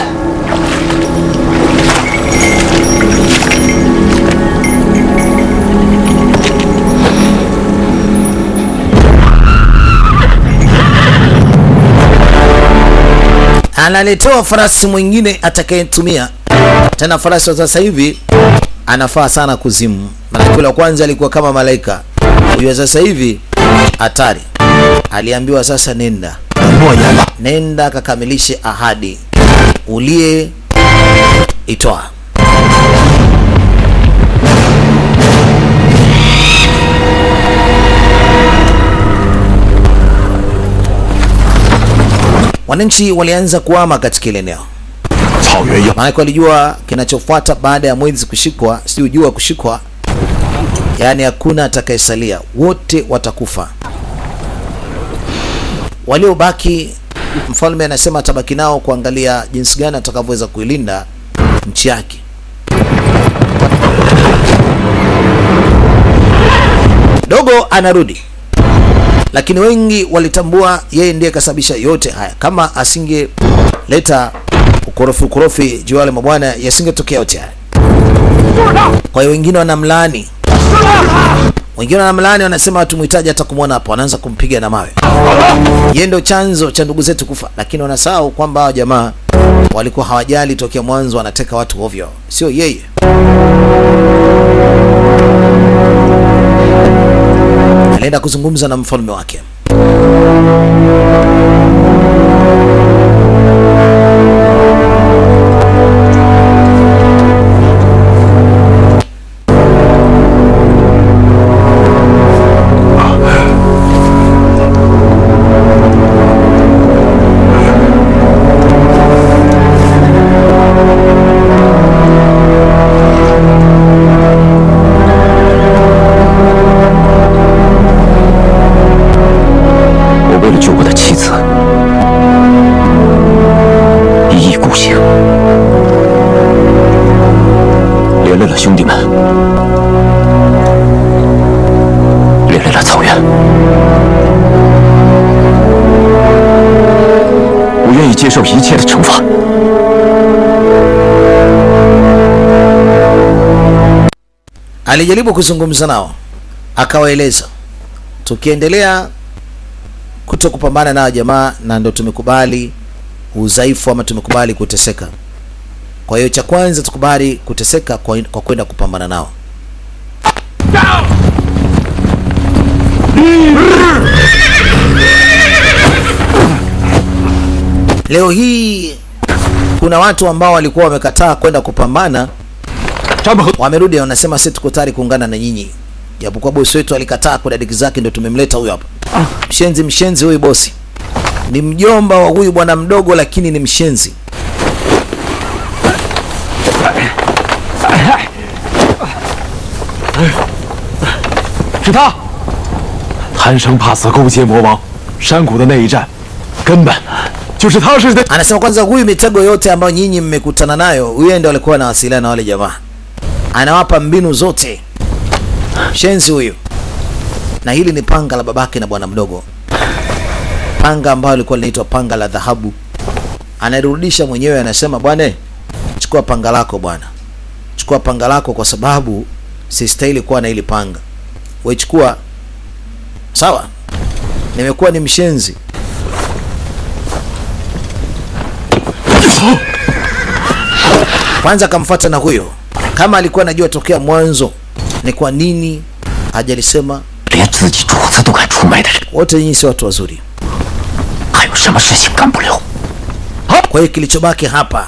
Analetoa farasi mwingine atakayetumia. Tena farasi wa sasa hivi anafaa sana kuzimu. Maana kula kwanza alikuwa kama malaika. Huyo sasa hivi hatari. aliambiwa sasa, nenda kakamilishe ahadi ulie itoa. Wananchi walianza kuhama katika ile eneo. Maana walijua kinachofuata baada ya mwezi kushikwa, si ujua kushikwa, yani hakuna atakayesalia, wote watakufa. Waliobaki, mfalme anasema atabaki nao kuangalia jinsi gani atakavyoweza kuilinda nchi yake. Dogo anarudi, lakini wengi walitambua yeye ndiye kasababisha yote haya. Kama asingeleta ukorofi juu wale mabwana, yasingetokea yote haya. Kwa hiyo wengine wanamlaani, wanasema tumuhitaji hata kumwona hapo, wanaanza kumpiga na mawe. Yeye ndio chanzo cha ndugu zetu kufa, lakini wanasahau kwamba hao jamaa walikuwa hawajali tokea mwanzo, wanateka watu ovyo, sio yeye. Alienda kuzungumza na mfalme wake. Alijaribu kuzungumza nao, akawaeleza tukiendelea kutokupambana na jamaa na ndo tumekubali udhaifu ama tumekubali kuteseka. Kwa hiyo cha kwanza tukubali kuteseka kwa kwenda kupambana nao. Leo hii kuna watu ambao walikuwa wamekataa kwenda kupambana, wamerudi wanasema sisi tuko tayari kuungana na nyinyi. Japokuwa bosi wetu alikataa kwa dadiki zake, ndio tumemleta huyu hapa. Mshenzi huyu bosi. Ni mjomba wa huyu bwana mdogo, lakini ni mshenzi. Anasema kwanza huyu mitego yote ambayo nyinyi mmekutana nayo, huyu ndio alikuwa anawasiliana na wale jamaa. Anawapa mbinu zote. Shenzi huyu. Na hili ni panga la babake na bwana mdogo. Panga ambalo lilikuwa linaitwa panga la dhahabu. Anarudisha mwenyewe, anasema bwana, chukua panga lako bwana. Chukua panga lako kwa sababu sistahili kuwa na hili panga. Wewe chukua. Sawa? Nimekuwa ni mshenzi. Kwanza akamfuata na huyo. Kama alikuwa anajua tokea mwanzo ni kwa nini hajalisema wote nyinyi si watu wazuri. Kwa hiyo kilichobaki hapa,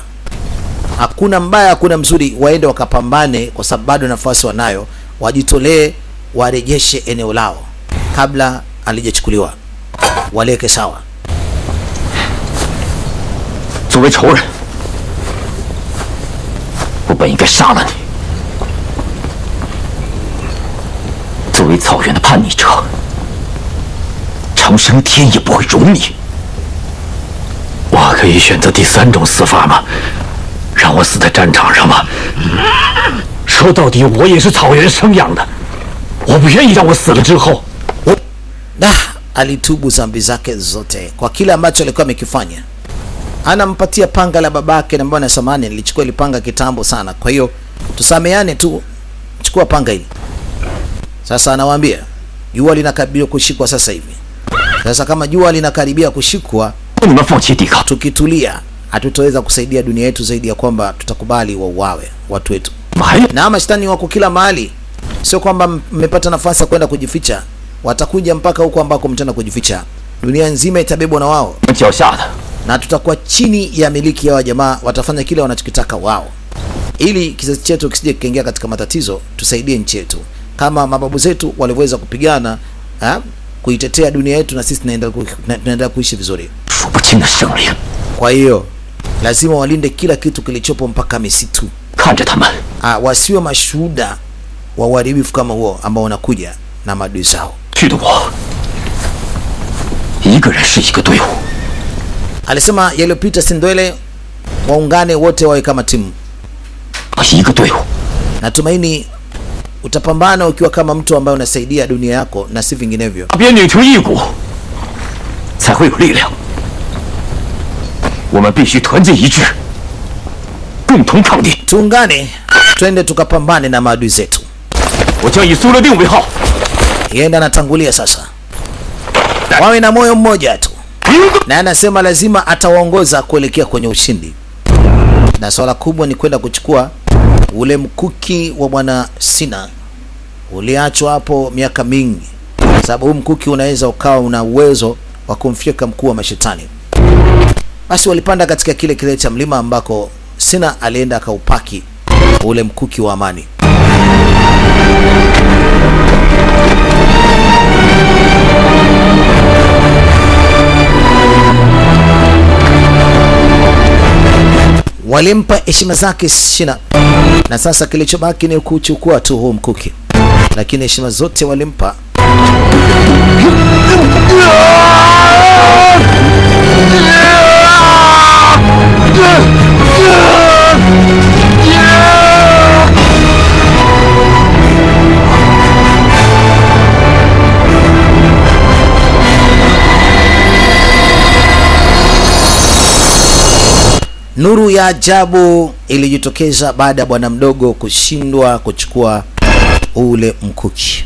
hakuna mbaya, hakuna mzuri, waende wakapambane kwa sababu bado nafasi wanayo, wajitolee, warejeshe eneo lao kabla alijachukuliwa. Waleke sawa. 作为仇人，我本应该杀了你。作为草原的叛逆者，长生天也不会容你。我可以选择第三种死法吗？让我死在战场上吗？说到底，我也是草原生养的，我不愿意让我死了之后。alitubu dhambi zake zote kwa kile ambacho alikuwa amekifanya. Anampatia panga la babake na mbona samani nilichukua ile panga kitambo sana. Kwa hiyo tusameane tu, chukua panga hili. Sasa anawaambia jua linakaribia kushikwa sasa hivi. Sasa kama jua linakaribia kushikwa, tukitulia hatutaweza kusaidia dunia yetu zaidi ya kwamba tutakubali wauawe watu wetu. Na mashtani wako kila mahali. Sio kwamba mmepata nafasi ya kwenda kujificha. Watakuja mpaka huko ambako mtenda kujificha. dunia nzima itabebwa na wao, 脚下的 na tutakuwa chini ya miliki ya jamaa. Watafanya kile wanachokitaka wao, ili kizazi chetu kisije kikaingia katika matatizo. Tusaidie nchi yetu kama mababu zetu walivyoweza kupigana kuitetea dunia yetu, na sisi tunaendelea kuishi vizuri. 数不清的生灵， Kwa hiyo lazima walinde kila kitu kilichopo mpaka misitu. 看着他们 Wasiwe mashuhuda wa uharibifu kama huo ambao unakuja na maadui zao. 去的我，一个人是一个队伍。 Alisema yaliyopita Sindwele waungane wote wawe kama timu. 一个队伍。 Natumaini utapambana ukiwa kama mtu ambaye unasaidia dunia yako na si vinginevyo. 边拧成一股，才会有力量。我们必须团结一致，共同抗敌。 Tuungane, twende tukapambane na maadui zetu. 我将以苏勒定为号。 Yenda anatangulia sasa. Wawe na moyo mmoja tu. Na anasema lazima atawaongoza kuelekea kwenye ushindi. Na swala kubwa ni kwenda kuchukua ule mkuki wa bwana Sina. Uliachwa hapo miaka mingi. Sababu huu mkuki unaweza ukawa una uwezo wa kumfyeka mkuu wa mashetani. Basi walipanda katika kile kile cha mlima ambako Sina alienda akaupaki ule mkuki wa amani. Walimpa heshima zake Sina, na sasa kilichobaki ni kuchukua tu huu mkuki, lakini heshima zote walimpa. Nuru ya ajabu ilijitokeza baada ya bwana mdogo kushindwa kuchukua ule mkuki.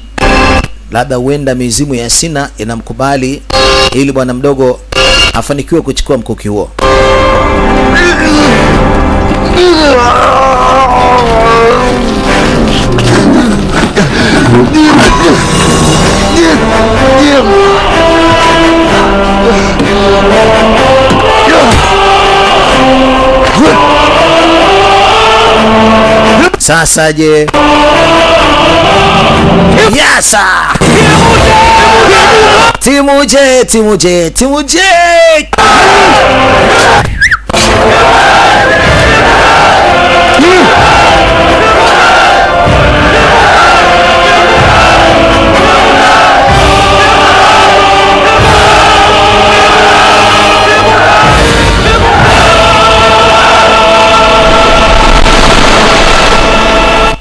Labda huenda mizimu ya Sina inamkubali ili bwana mdogo afanikiwe kuchukua mkuki huo. Sasa je? Yasa! Timu J!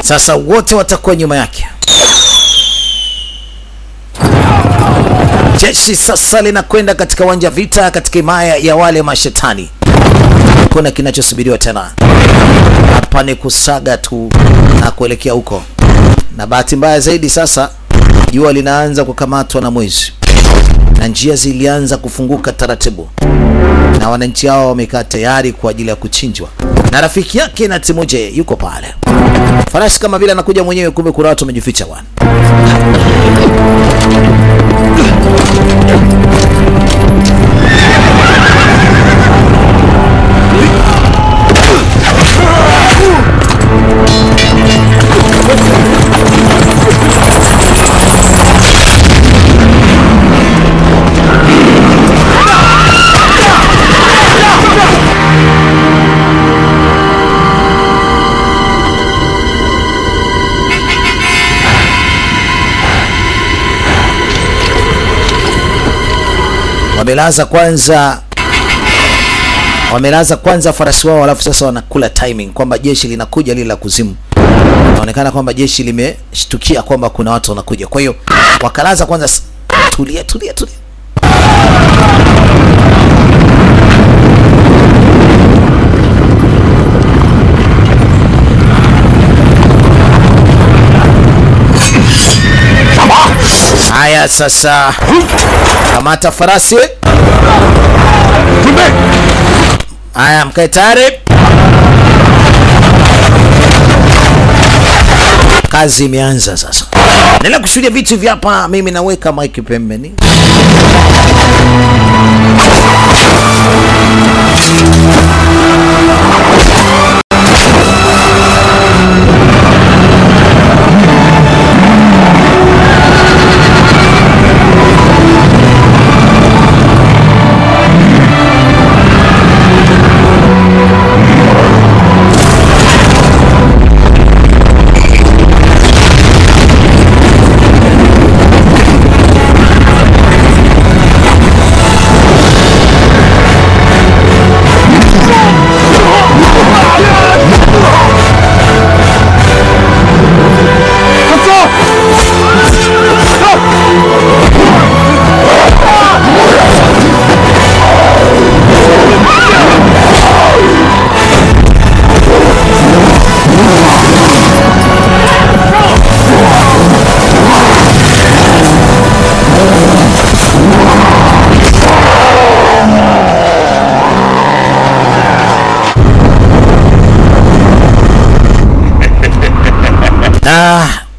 Sasa wote watakuwa nyuma yake. Jeshi sasa linakwenda katika uwanja vita katika himaya ya wale mashetani. Kuna kinachosubiriwa tena. Hapa ni kusaga tu na kuelekea huko. Na bahati mbaya zaidi sasa jua linaanza kukamatwa na mwezi. Na njia zilianza kufunguka taratibu. Na wananchi hao wamekaa tayari kwa ajili ya kuchinjwa. Na rafiki yake na Timuje yuko pale. Farasi kama vile anakuja mwenyewe, kumbe kuna watu wamejificha bwana. Wamelaza kwanza farasi wao, alafu sasa wanakula timing kwamba jeshi linakuja lile la kuzimu. Inaonekana kwamba jeshi limeshtukia kwamba kuna watu wanakuja. Kwa hiyo wakalaza kwanza. Tulia. Haya sasa, kamata farasi. Haya, mkae tayari. Kazi imeanza sasa. Nenda kushuhudia vitu vya hapa, mimi naweka mic pembeni.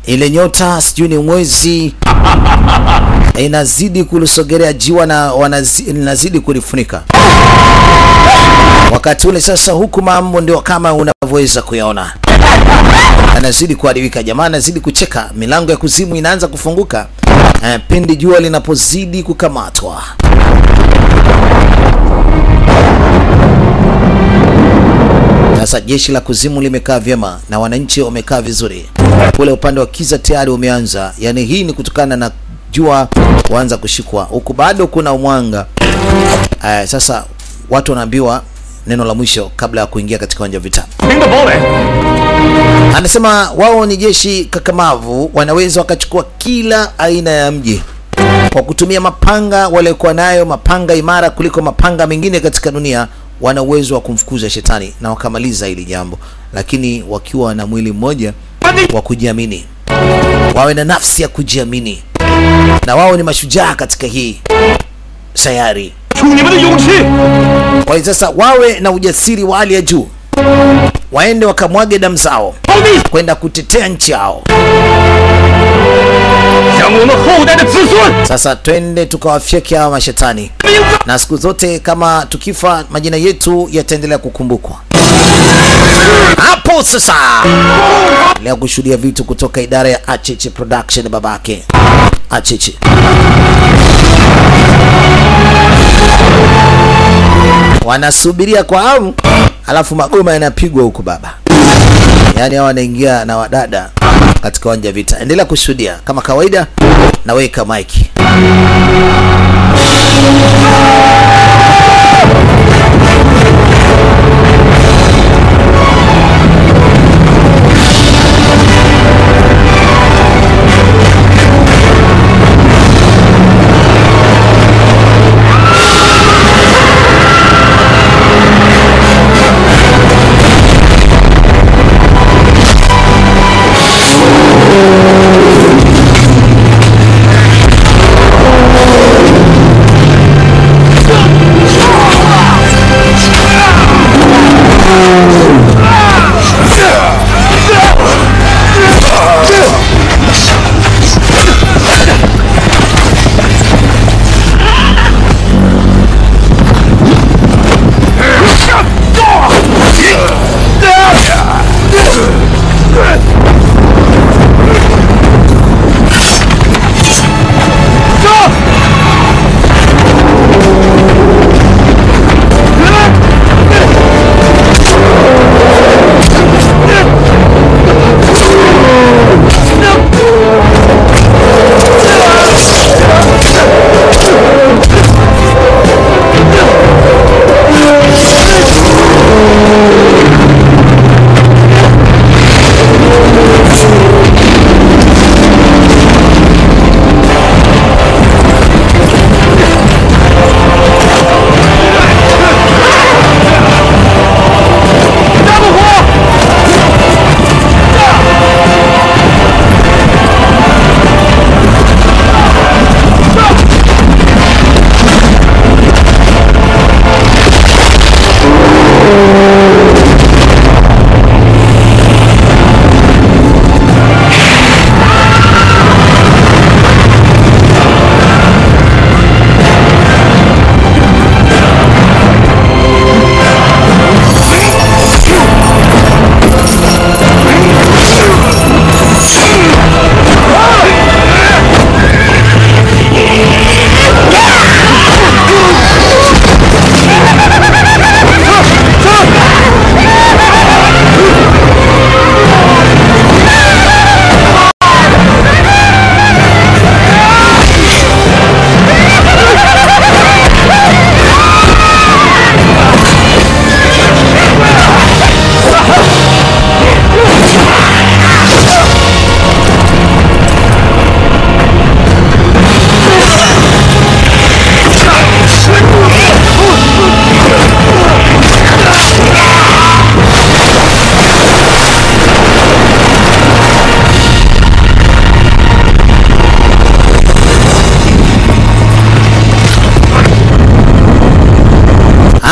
Ile nyota sijui ni mwezi inazidi kulisogelea jiwa na inazidi kulifunika. Wakati ule sasa huku mambo ndio kama unavyoweza kuyaona. Anazidi kuadibika, jamaa anazidi kucheka, milango ya kuzimu inaanza kufunguka pindi jua linapozidi kukamatwa. Sasa jeshi la kuzimu limekaa vyema na wananchi wamekaa vizuri. Kule upande wa kiza tayari umeanza. Yani hii ni kutokana na jua kuanza kushikwa. Huku bado kuna mwanga. Sasa watu wanaambiwa neno la mwisho kabla ya kuingia katika uwanja vita. Anasema wao ni jeshi kakamavu, wanaweza wakachukua kila aina ya mji kwa kutumia mapanga waliokuwa nayo, mapanga imara kuliko mapanga mengine katika dunia. Wana uwezo wa kumfukuza shetani na wakamaliza hili jambo, lakini wakiwa na mwili mmoja wa kujiamini, wawe na nafsi ya kujiamini, na wao ni mashujaa katika hii sayari. Kwa hiyo sasa wawe na ujasiri wa hali ya juu, waende wakamwage damu zao kwenda kutetea nchi yao. Sasa twende tukawafyeke hawa mashetani, na siku zote kama tukifa majina yetu yataendelea kukumbukwa. Hapo sasa leo kushuhudia vitu kutoka idara ya Acheche Production, babake Acheche. Wanasubiria kwa hamu, alafu magoma yanapigwa huku baba. Yaani hawa wanaingia na wadada katika uwanja vita. Endelea kushuhudia kama kawaida, na weka mic.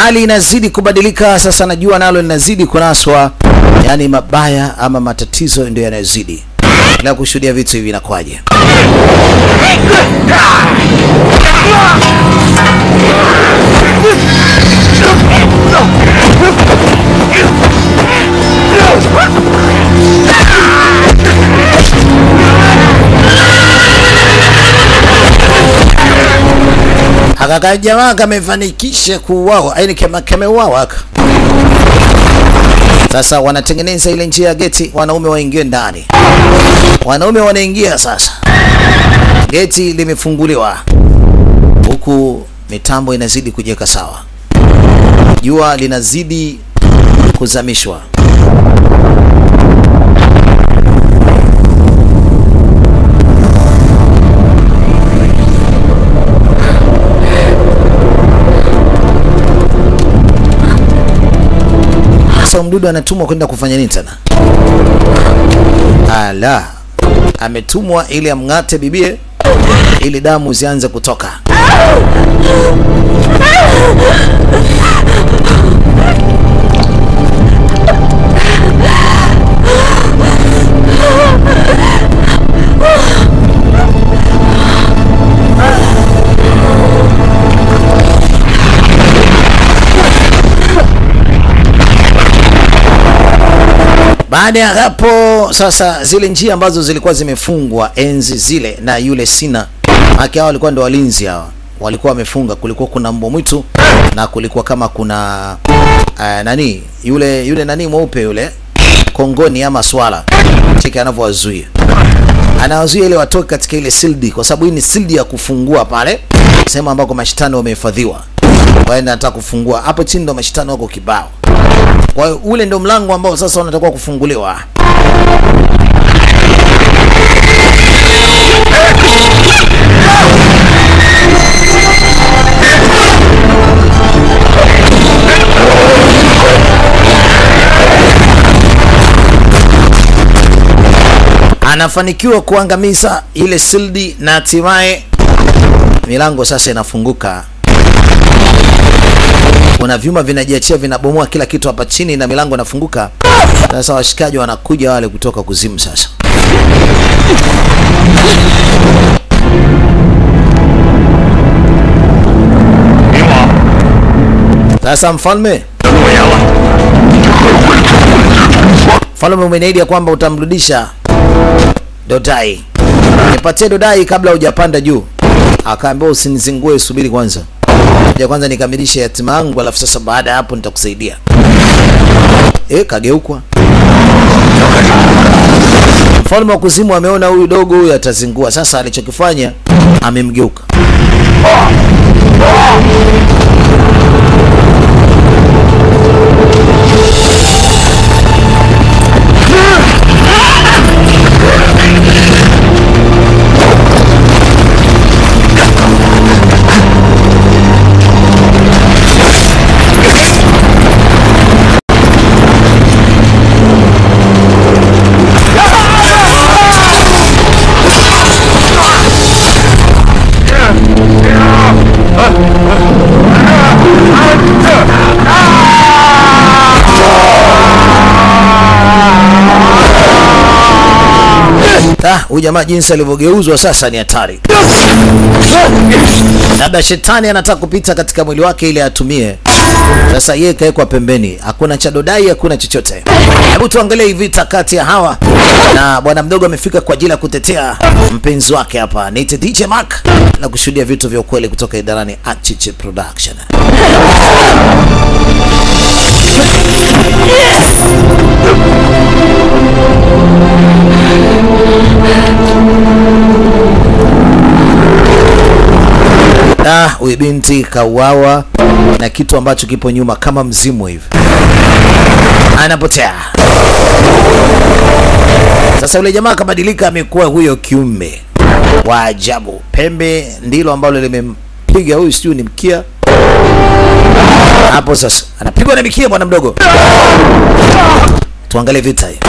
hali inazidi kubadilika sasa, najua nalo linazidi kunaswa, yani mabaya ama matatizo ndio yanazidi. Na kushuhudia vitu hivi inakwaje? Akaka jamaa kamefanikisha kuuawa, yaani kameuawa aka. Sasa wanatengeneza ile njia ya geti, wanaume waingie ndani. Wanaume wanaingia sasa. Geti limefunguliwa. Huku mitambo inazidi kujeka sawa. Jua linazidi kuzamishwa. Sasa mdudu anatumwa kwenda kufanya nini tena? Ala, ametumwa ili amng'ate bibie ili damu zianze kutoka. Baada ya hapo sasa, zile njia ambazo zilikuwa zimefungwa enzi zile na yule Sina, haki hao walikuwa ndo walinzi hawa, walikuwa wamefunga. Kulikuwa kuna mbwa mwitu na kulikuwa kama kuna nani yule nani mweupe yule kongoni ama swala, cheki anavyowazuia, anawazuia ile watoke katika ile sildi, kwa sababu hii ni sildi ya kufungua pale sehemu ambako mashitani wamehifadhiwa. Kwa hiyo nataka kufungua hapo chini, ndo mashitani wako kibao. Kwa hiyo ule ndo mlango ambao sasa unatakiwa kufunguliwa. Anafanikiwa kuangamiza ile sildi na hatimaye milango sasa inafunguka. Kuna vyuma vinajiachia, vinabomoa kila kitu hapa chini na milango inafunguka. Sasa washikaji wanakuja wale kutoka kuzimu sasa. Sasa mfalme umeniahidi kwamba utamrudisha Dodai. Nipatie Dodai kabla hujapanda juu. Akaambia usinizingue, subiri kwanza. Kwanza nikamilishe yatima yangu, alafu sasa baada ya hapo nitakusaidia. Kageukwa. Mfalme wa kuzimu ameona huyu dogo huyu atazingua. Sasa alichokifanya amemgeuka. Huyu jamaa jinsi alivyogeuzwa sasa ni hatari. Labda shetani anataka kupita katika mwili wake ili atumie. Sasa yeye kaekwa pembeni. Hakuna cha Dodai, hakuna chochote. Hebu tuangalie hivi vita kati ya hawa na bwana mdogo amefika kwa ajili ya kutetea mpenzi wake hapa. Niite DJ Mark na kushuhudia vitu vya ukweli kutoka idarani Achiche Production. Huyu binti kauawa na kitu ambacho kipo nyuma kama mzimu hivi. Anapotea. Sasa yule jamaa kabadilika, amekuwa huyo kiume wa ajabu. Pembe ndilo ambalo limempiga huyu, sio ni mkia. Hapo sasa anapigwa na mikia bwana mdogo. Tuangalie vita hii.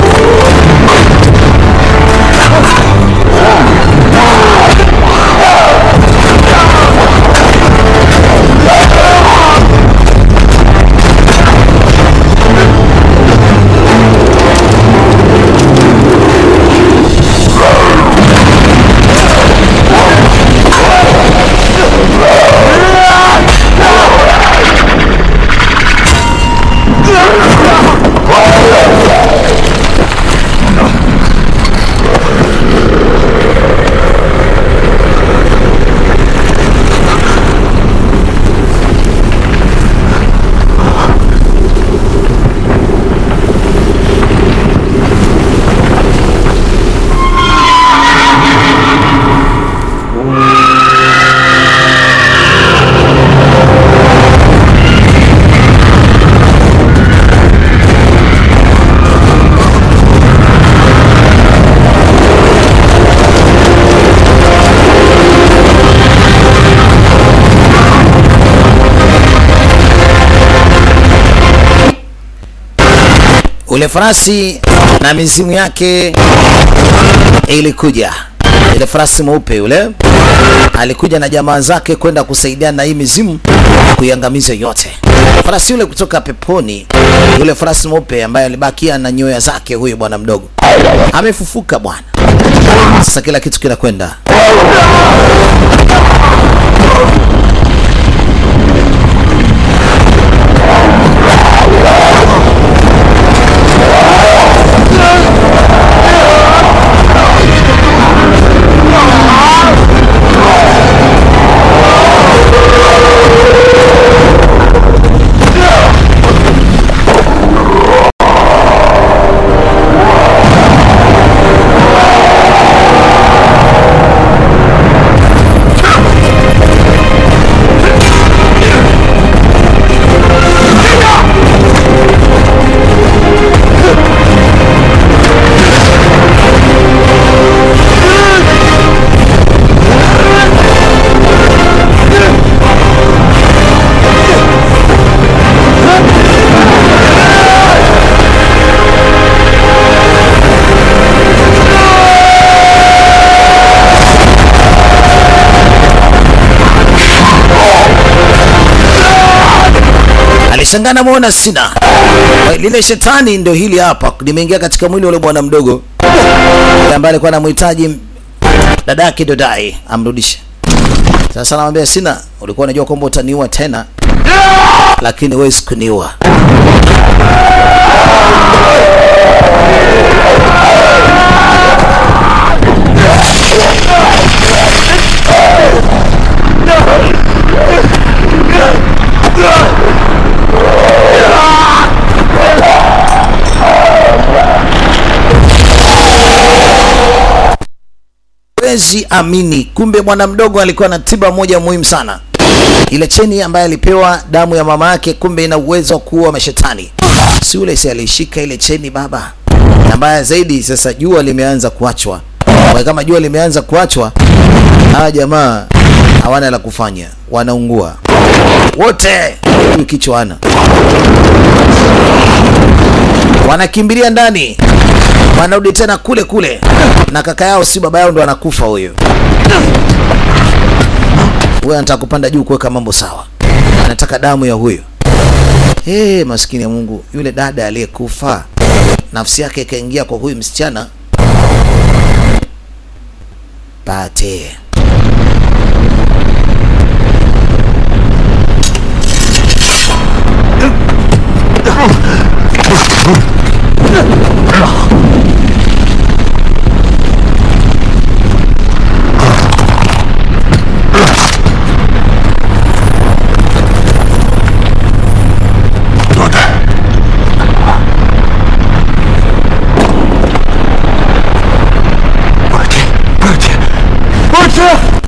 ule farasi na mizimu yake ilikuja. Ile farasi mweupe yule alikuja na jamaa zake kwenda kusaidiana na hii mizimu kuiangamiza yote. Farasi yule kutoka peponi, yule farasi mweupe ambaye alibakia na nyoya zake, huyo bwana mdogo amefufuka bwana. Sasa kila kitu kinakwenda. Shangana muona Sina. Lile shetani ndio hili hapa limeingia katika mwili ule bwana mdogo ambaye alikuwa anamhitaji dadake Dodai amrudishe. Sasa anamwambia Sina, ulikuwa unajua kwamba utaniua tena, lakini wewe sikuniua. Wezi amini, kumbe bwana mdogo alikuwa na tiba moja muhimu sana. Ile cheni ambaye alipewa damu ya mama yake, kumbe ina uwezo wa kuua mashetani. Si yule si alishika ile cheni baba. Na mbaya zaidi sasa jua limeanza kuachwa. Kwa kama jua limeanza kuachwa, hawa jamaa hawana la kufanya, wanaungua wote kichwana. Wanakimbilia ndani, wanarudi tena kule kule, na kaka yao si baba yao ndo anakufa huyo. Wewe anataka kupanda juu kuweka mambo sawa, anataka damu ya huyo. Maskini ya Mungu, yule dada aliyekufa nafsi yake ikaingia kwa huyu msichana. Pate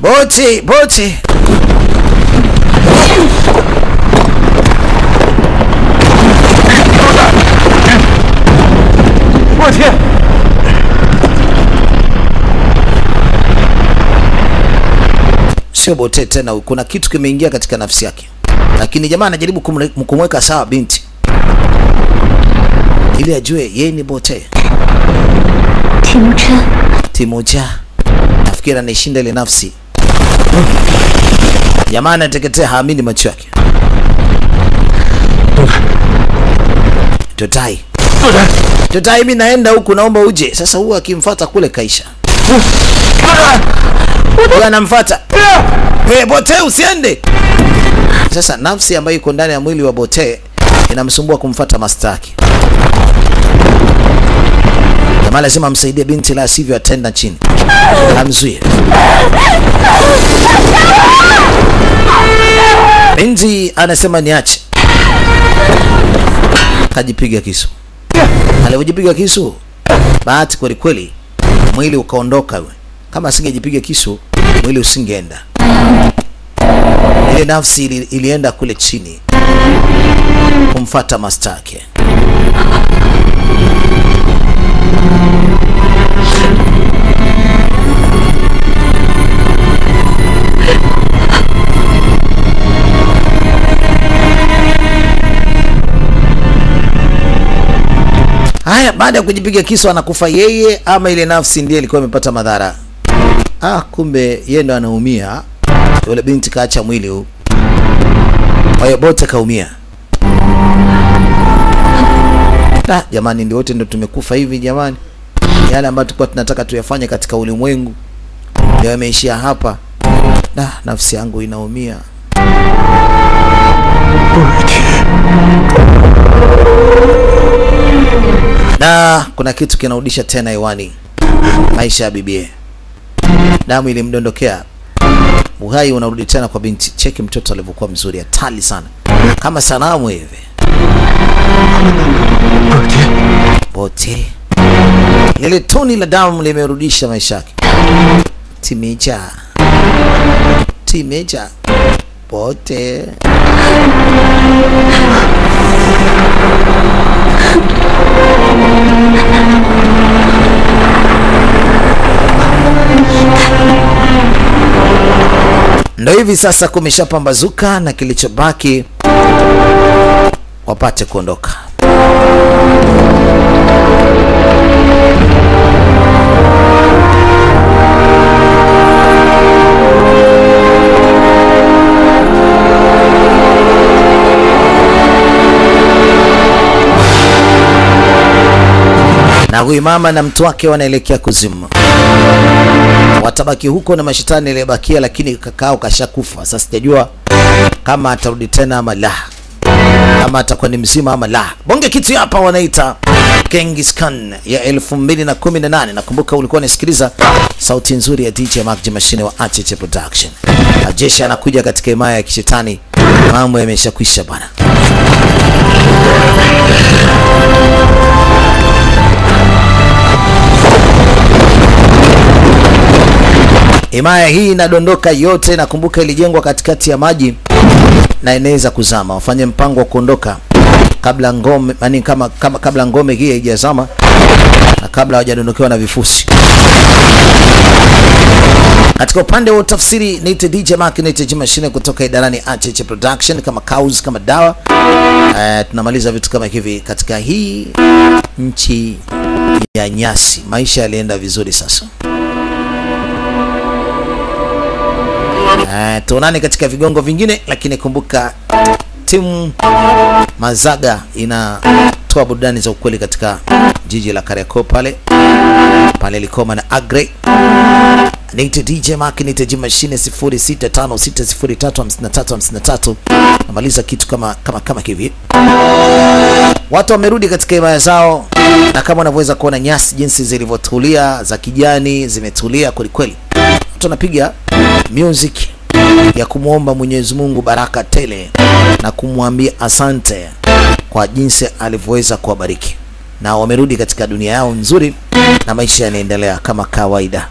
Boti, boti. Sio bote tena, kuna kitu kimeingia katika nafsi yake. Lakini jamaa anajaribu kumweka sawa binti, ili ajue yeye ni bote. Timuja. Nafikiri anaishinda ile nafsi. Jamaa anateketea, haamini macho yake. Totai, mimi naenda huku, naomba uje. Sasa huyu akimfuata kule kaisha. Huyu anamfuata. Bote usiende. Sasa nafsi ambayo iko ndani ya mwili wa bote inamsumbua kumfuata master yake. Jamaa lazima amsaidie binti, la sivyo atenda chini. Amzuie. Binti anasema niache. Kajipiga kisu. Alipojipiga kisu, bahati kweli kweli mwili ukaondoka. Kama asingejipiga kisu, mwili usingeenda. Ile nafsi ilienda kule chini kumfuata master yake. Haya, baada ya kujipiga kisu anakufa yeye ama ile nafsi ndiye ilikuwa imepata madhara? Kumbe yeye ndo anaumia. Yule binti kaacha mwili huu. Kwa hiyo Bote kaumia. Jamani, ndio wote ndo tumekufa hivi jamani. Yale ambayo tulikuwa tunataka tuyafanye katika ulimwengu ndio yameishia hapa. Nafsi yangu inaumia. Na kuna kitu kinarudisha tena hewani maisha ya bibie. Damu ilimdondokea. Uhai unarudi tena kwa binti. Cheki mtoto alivyokuwa mzuri, hatari sana. Kama sanamu hivi. Bote. Lile toni la damu limerudisha maisha yake. Timeja. Bote. Ndio hivi sasa kumeshapambazuka na kilichobaki wapate kuondoka. Na huyu mama na mtu wake wanaelekea kuzimu. Watabaki huko na mashetani yaliyobakia, lakini kakao kashakufa. Sasa sijajua kama atarudi tena ama la. Kama atakuwa ni mzima ama la. Bonge kitu hapa wanaita Genghis Khan ya 2018. Nakumbuka ulikuwa unasikiliza sauti nzuri ya DJ Mark Machine wa Acheche Production. Ajeshi anakuja katika himaya ya kishetani. Mambo yameshakwisha bwana. Himaya hii inadondoka yote. Nakumbuka ilijengwa katikati ya maji na inaweza kuzama. Wafanye mpango wa kuondoka kabla ngome, yani kabla ngome hii haijazama na kabla hawajadondokewa na vifusi. Katika upande wa tafsiri niite DJ Mark, niite DJ Machine kutoka idarani Acheche Production, kama kauz kama dawa. Tunamaliza vitu kama hivi katika hii nchi ya nyasi. Maisha yalienda vizuri sasa. Tuonane katika vigongo vingine, lakini kumbuka timu Mazaga inatoa burudani za ukweli katika jiji la Kariakoo pale Likoma na Agre. Niite DJ Mark, niite DJ Machine 0656035353. Namaliza kitu kama hivi. Watu wamerudi katika himaya zao, na kama unavyoweza kuona nyasi jinsi zilivyotulia za kijani, zimetulia kweli kweli. Watu wanapiga music ya kumuomba Mwenyezi Mungu baraka tele na kumwambia asante kwa jinsi alivyoweza kuwabariki, na wamerudi katika dunia yao nzuri na maisha yanaendelea kama kawaida.